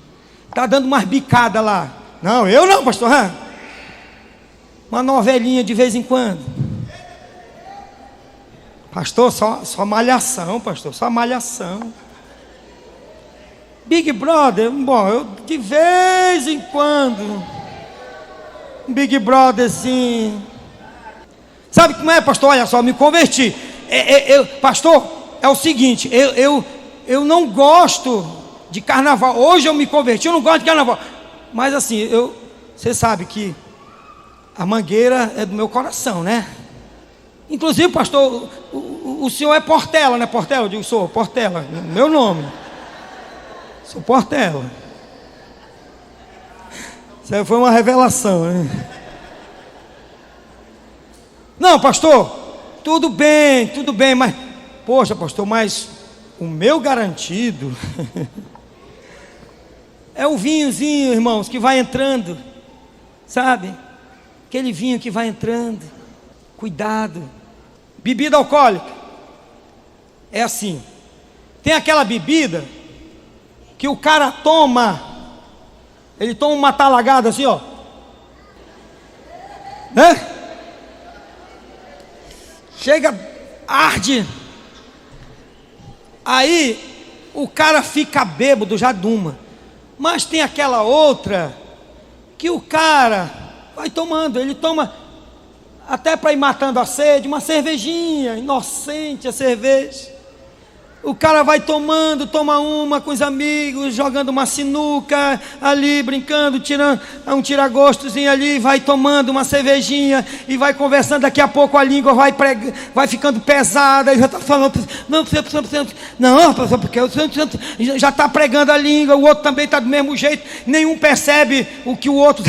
está dando umas bicadas lá. Não, eu não, pastor, uma novelinha de vez em quando. Pastor, só malhação, pastor, só malhação. Big Brother, bom, eu de vez em quando, Big Brother assim. Sabe como é, pastor? Olha só, me converti. Pastor, é o seguinte, eu não gosto de carnaval. Hoje eu me converti, eu não gosto de carnaval. Mas assim, você sabe que a mangueira é do meu coração, né? Inclusive, pastor, o senhor é Portela, né? Portela, eu digo, sou Portela, meu nome. Sou Portela. Isso aí foi uma revelação, né? Não, pastor, tudo bem, mas, poxa, pastor, mas o meu garantido é o vinhozinho, irmãos, que vai entrando, sabe? Aquele vinho que vai entrando. Cuidado. Bebida alcoólica é assim. Tem aquela bebida que o cara toma, ele toma uma talagada assim, ó, né? Chega, arde. Aí o cara fica bêbado já de uma. Mas tem aquela outra que o cara vai tomando, ele toma até para ir matando a sede, uma cervejinha, inocente a cerveja. O cara vai tomando, toma uma com os amigos, jogando uma sinuca ali, brincando, tirando um tira-gostozinho ali, vai tomando uma cervejinha e vai conversando. Daqui a pouco a língua vai ficando pesada, e já está falando, não, porque já está pregando a língua, o outro também está do mesmo jeito, nenhum percebe o que o outro.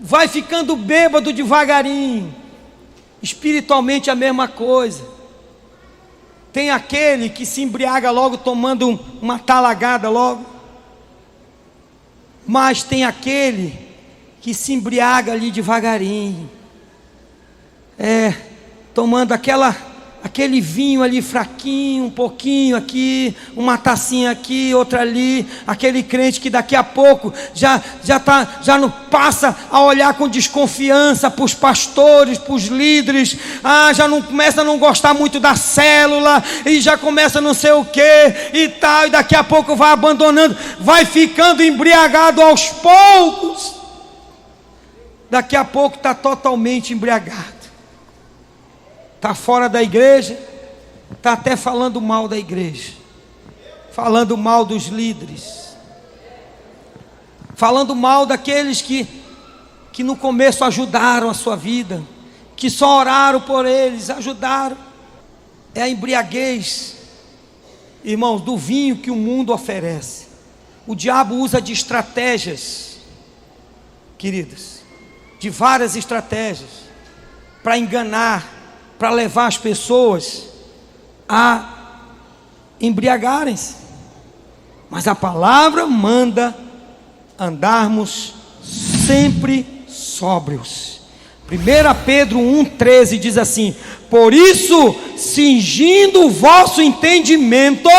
Vai ficando bêbado devagarinho. Espiritualmente a mesma coisa. Tem aquele que se embriaga logo tomando uma talagada logo. Mas tem aquele que se embriaga ali devagarinho, tomando aquele vinho ali fraquinho, um pouquinho aqui, uma tacinha aqui, outra ali. Aquele crente que daqui a pouco já não passa a olhar com desconfiança para os pastores, para os líderes, já não começa a não gostar muito da célula, e já começa não sei o que e tal, e daqui a pouco vai abandonando, vai ficando embriagado aos poucos. Daqui a pouco está totalmente embriagado, está fora da igreja, está até falando mal da igreja, falando mal dos líderes, falando mal daqueles que no começo ajudaram a sua vida, que só oraram por eles, ajudaram. É a embriaguez, irmãos, do vinho que o mundo oferece. O diabo usa de estratégias, queridos, de várias estratégias, para enganar, para levar as pessoas a embriagarem-se. Mas a palavra manda andarmos sempre sóbrios. 1 Pedro 1,13 diz assim: por isso, cingindo o vosso entendimento,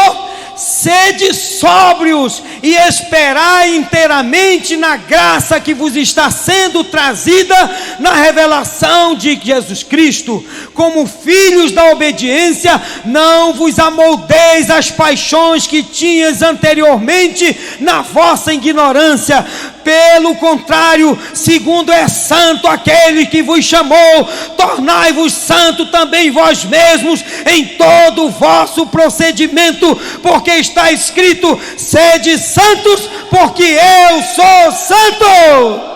sede sóbrios e esperai inteiramente na graça que vos está sendo trazida na revelação de Jesus Cristo. Como filhos da obediência, não vos amoldeis às paixões que tinhas anteriormente na vossa ignorância. Pelo contrário, segundo é santo aquele que vos chamou, tornai-vos santo também vós mesmos em todo o vosso procedimento, porque está escrito: sede santos, porque eu sou santo.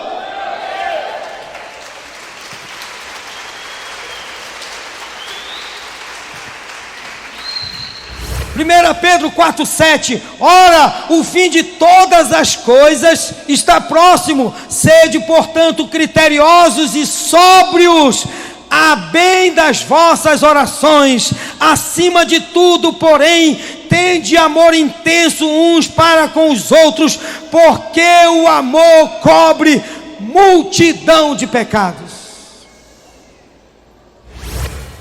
Primeira Pedro 4,7: ora, o fim de todas as coisas está próximo. Sede, portanto, criteriosos e sóbrios, a bem das vossas orações. Acima de tudo, porém, tende amor intenso uns para com os outros, porque o amor cobre multidão de pecados.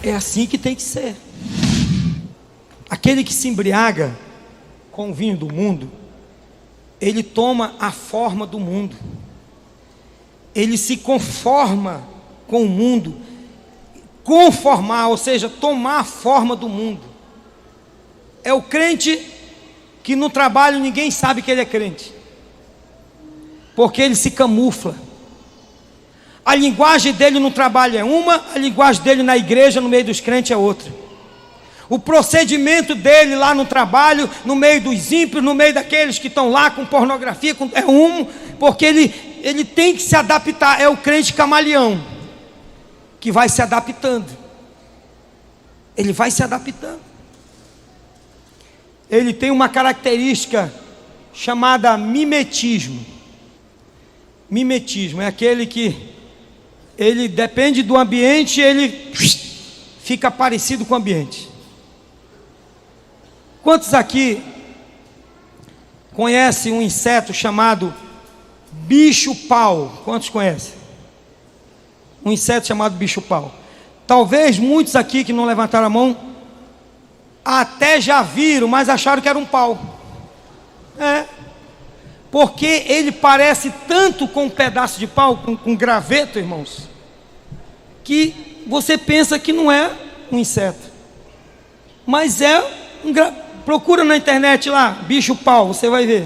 É assim que tem que ser. Aquele que se embriaga com o vinho do mundo, ele toma a forma do mundo, ele se conforma com o mundo. Conformar, ou seja, tomar a forma do mundo. É o crente que no trabalho ninguém sabe que ele é crente, porque ele se camufla. A linguagem dele no trabalho é uma, a linguagem dele na igreja, no meio dos crentes, é outra. O procedimento dele lá no trabalho, no meio dos ímpios, no meio daqueles que estão lá com pornografia, é um, porque ele tem que se adaptar. É o crente camaleão, que vai se adaptando. Ele vai se adaptando. Ele tem uma característica chamada mimetismo. Mimetismo é aquele que ele depende do ambiente, ele fica parecido com o ambiente. Quantos aqui conhecem um inseto chamado bicho-pau? Quantos conhecem? Um inseto chamado bicho-pau. Talvez muitos aqui que não levantaram a mão até já viram, mas acharam que era um pau. Porque ele parece tanto com um pedaço de pau, com graveto, irmãos, que você pensa que não é um inseto, mas é um graveto. Procura na internet lá, bicho-pau, você vai ver.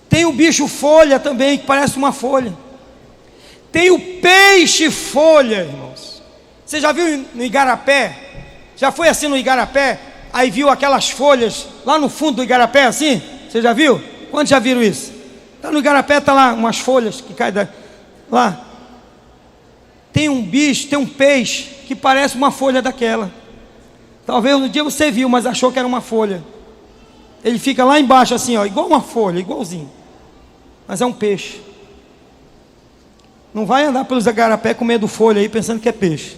Tem o bicho-folha também, que parece uma folha. Tem o peixe-folha, irmãos. Você já viu no igarapé? Já foi assim no igarapé? Aí viu aquelas folhas lá no fundo do igarapé assim? Você já viu? Quantos já viram isso? Tá no igarapé, tá lá umas folhas que caem lá. Tem um bicho, tem um peixe que parece uma folha daquela. Talvez um dia você viu, mas achou que era uma folha. Ele fica lá embaixo assim, ó, igual uma folha, igualzinho. Mas é um peixe. Não vai andar pelos igarapé com medo de folha aí, pensando que é peixe.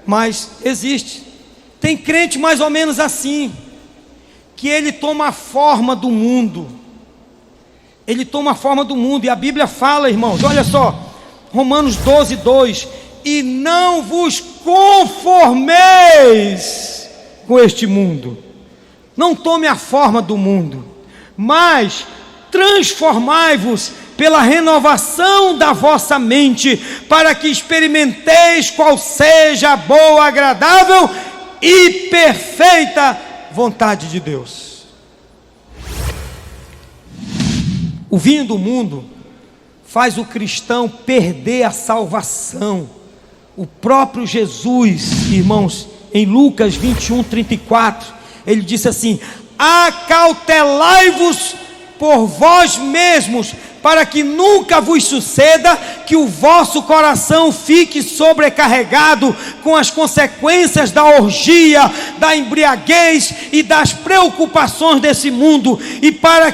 Mas existe. Tem crente mais ou menos assim, que ele toma a forma do mundo. Ele toma a forma do mundo, e a Bíblia fala, irmãos, olha só, Romanos 12, 2: e não vos conformeis com este mundo, não tome a forma do mundo, mas transformai-vos pela renovação da vossa mente, para que experimenteis qual seja a boa, agradável e perfeita vontade de Deus. O vinho do mundo faz o cristão perder a salvação. O próprio Jesus, irmãos, em Lucas 21, 34, ele disse assim: acautelai-vos por vós mesmos, para que nunca vos suceda que o vosso coração fique sobrecarregado com as consequências da orgia, da embriaguez e das preocupações desse mundo, e para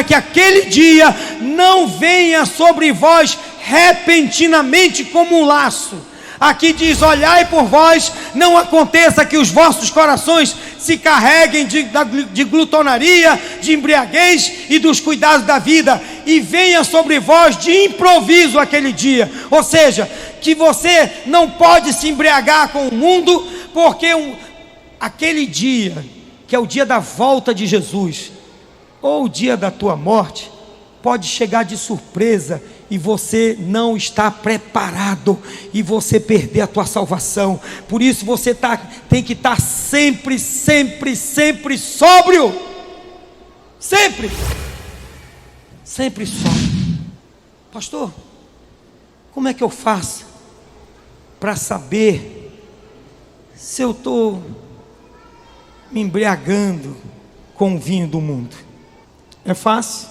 que aquele dia não venha sobre vós repentinamente como um laço. Aqui diz: olhai por vós, não aconteça que os vossos corações se carreguem de glutonaria, de embriaguez e dos cuidados da vida, e venha sobre vós de improviso aquele dia. Ou seja, que você não pode se embriagar com o mundo, porque aquele dia, que é o dia da volta de Jesus, ou o dia da tua morte, pode chegar de surpresa, e você não está preparado, e você perder a tua salvação. Por isso você tem que estar sempre, sempre, sempre sóbrio, sempre sóbrio. Pastor, como é que eu faço para saber se eu estou me embriagando com o vinho do mundo? É fácil,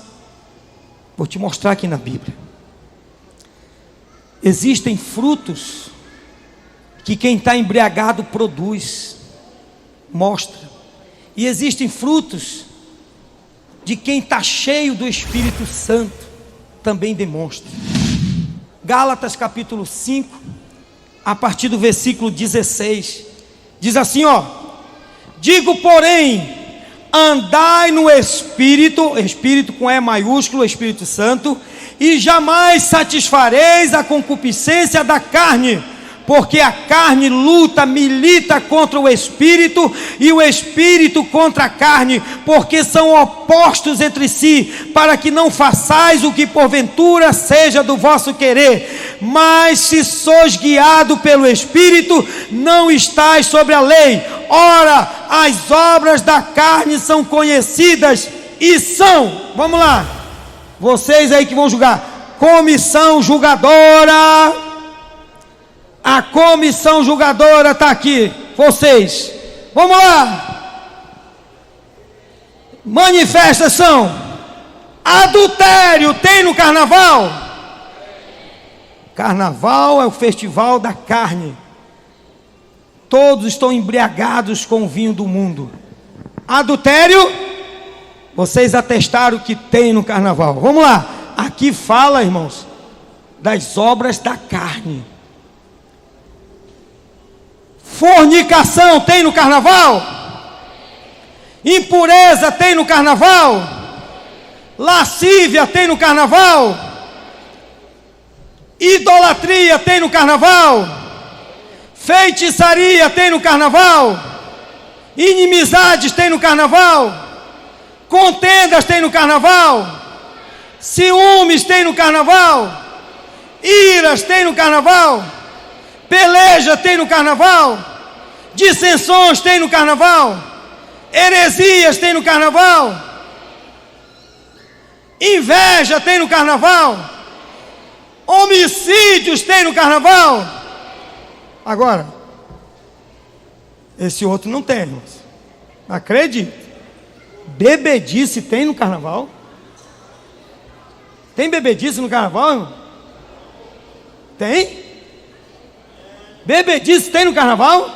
vou te mostrar aqui na Bíblia. Existem frutos que quem está embriagado produz, mostra. E existem frutos de quem está cheio do Espírito Santo, também demonstra. Gálatas capítulo 5, a partir do versículo 16, diz assim, ó: digo, porém, andai no Espírito, Espírito com E maiúsculo, Espírito Santo, e jamais satisfareis a concupiscência da carne, porque a carne milita contra o Espírito, e o Espírito contra a carne, porque são opostos entre si, para que não façais o que porventura seja do vosso querer. Mas se sois guiado pelo Espírito, não estais sobre a lei. Ora, as obras da carne são conhecidas e são, vamos lá, vocês aí que vão julgar, comissão julgadora. A comissão julgadora está aqui, vocês, vamos lá. Manifestação: adultério tem no carnaval? Carnaval é o festival da carne. Todos estão embriagados com o vinho do mundo. Adultério, vocês atestaram que tem no carnaval. Vamos lá, aqui fala, irmãos, das obras da carne. Fornicação tem no carnaval? Impureza tem no carnaval? Lascívia tem no carnaval? Idolatria tem no carnaval? Feitiçaria tem no carnaval? Inimizades tem no carnaval? Contendas tem no carnaval? Ciúmes tem no carnaval? Iras tem no carnaval? Peleja tem no carnaval? Dissensões tem no carnaval? Heresias tem no carnaval? Inveja tem no carnaval? Homicídios tem no carnaval? Agora, esse outro não tem, irmãos. Acredite. Bebedice tem no carnaval? Tem bebedice no carnaval, irmão? Tem? Bebedice tem no carnaval?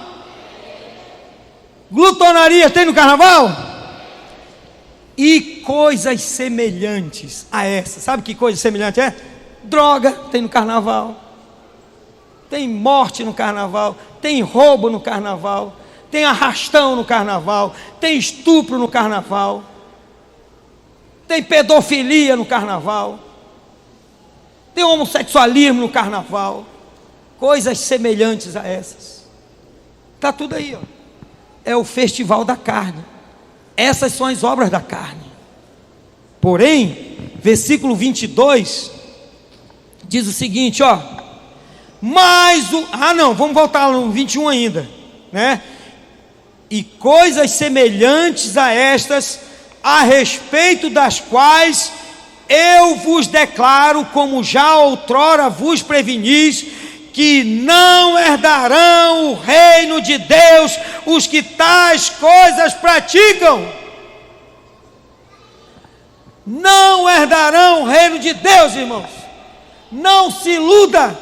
Glutonaria tem no carnaval? E coisas semelhantes a essa. Sabe que coisa semelhante é? Droga tem no carnaval. Tem morte no carnaval. Tem roubo no carnaval. Tem arrastão no carnaval. Tem estupro no carnaval. tem pedofilia no carnaval, tem homossexualismo no carnaval, coisas semelhantes a essas. Está tudo aí, ó. É o festival da carne. Essas são as obras da carne. Porém, versículo 22 diz o seguinte, ó. Vamos voltar no 21 ainda, né? E coisas semelhantes a estas, a respeito das quais eu vos declaro, como já outrora vos prevenis, que não herdarão o reino de Deus os que tais coisas praticam. Não herdarão o reino de Deus, irmãos. Não se iluda.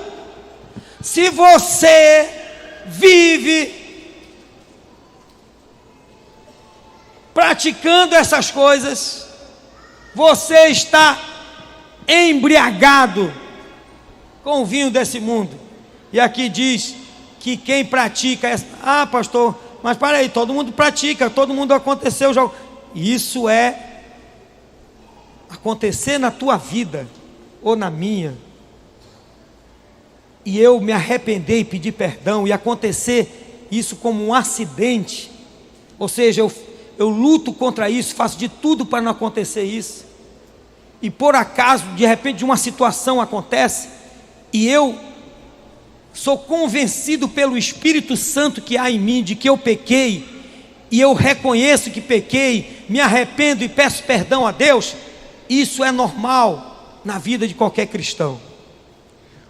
Se você vive praticando essas coisas, você está embriagado com o vinho desse mundo. E aqui diz que quem pratica essa... Ah, pastor, mas para aí, todo mundo pratica, todo mundo aconteceu já. Isso é acontecer na tua vida ou na minha, e eu me arrepender e pedir perdão, e acontecer isso como um acidente, ou seja, eu luto contra isso, faço de tudo para não acontecer isso, e por acaso, de repente, uma situação acontece, e eu sou convencido pelo Espírito Santo que há em mim, de que eu pequei, e eu reconheço que pequei, me arrependo e peço perdão a Deus. Isso é normal na vida de qualquer cristão.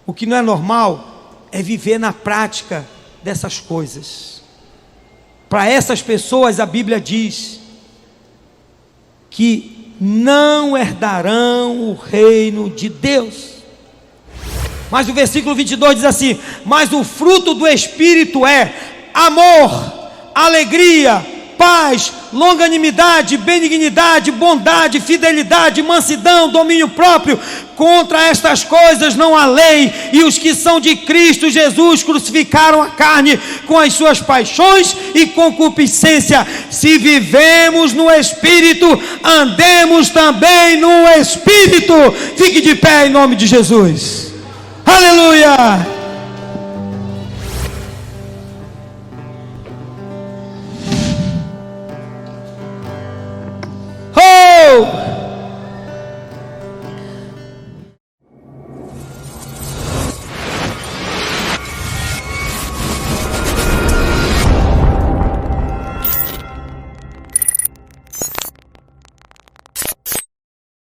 O que não é normal é viver na prática dessas coisas. Para essas pessoas a Bíblia diz que não herdarão o reino de Deus. Mas o versículo 22 diz assim: mas o fruto do Espírito é amor, alegria, paz, longanimidade, benignidade, bondade, fidelidade, mansidão, domínio próprio. Contra estas coisas não há lei, e os que são de Cristo Jesus crucificaram a carne com as suas paixões e concupiscência. Se vivemos no Espírito, andemos também no Espírito. Fique de pé em nome de Jesus. Aleluia!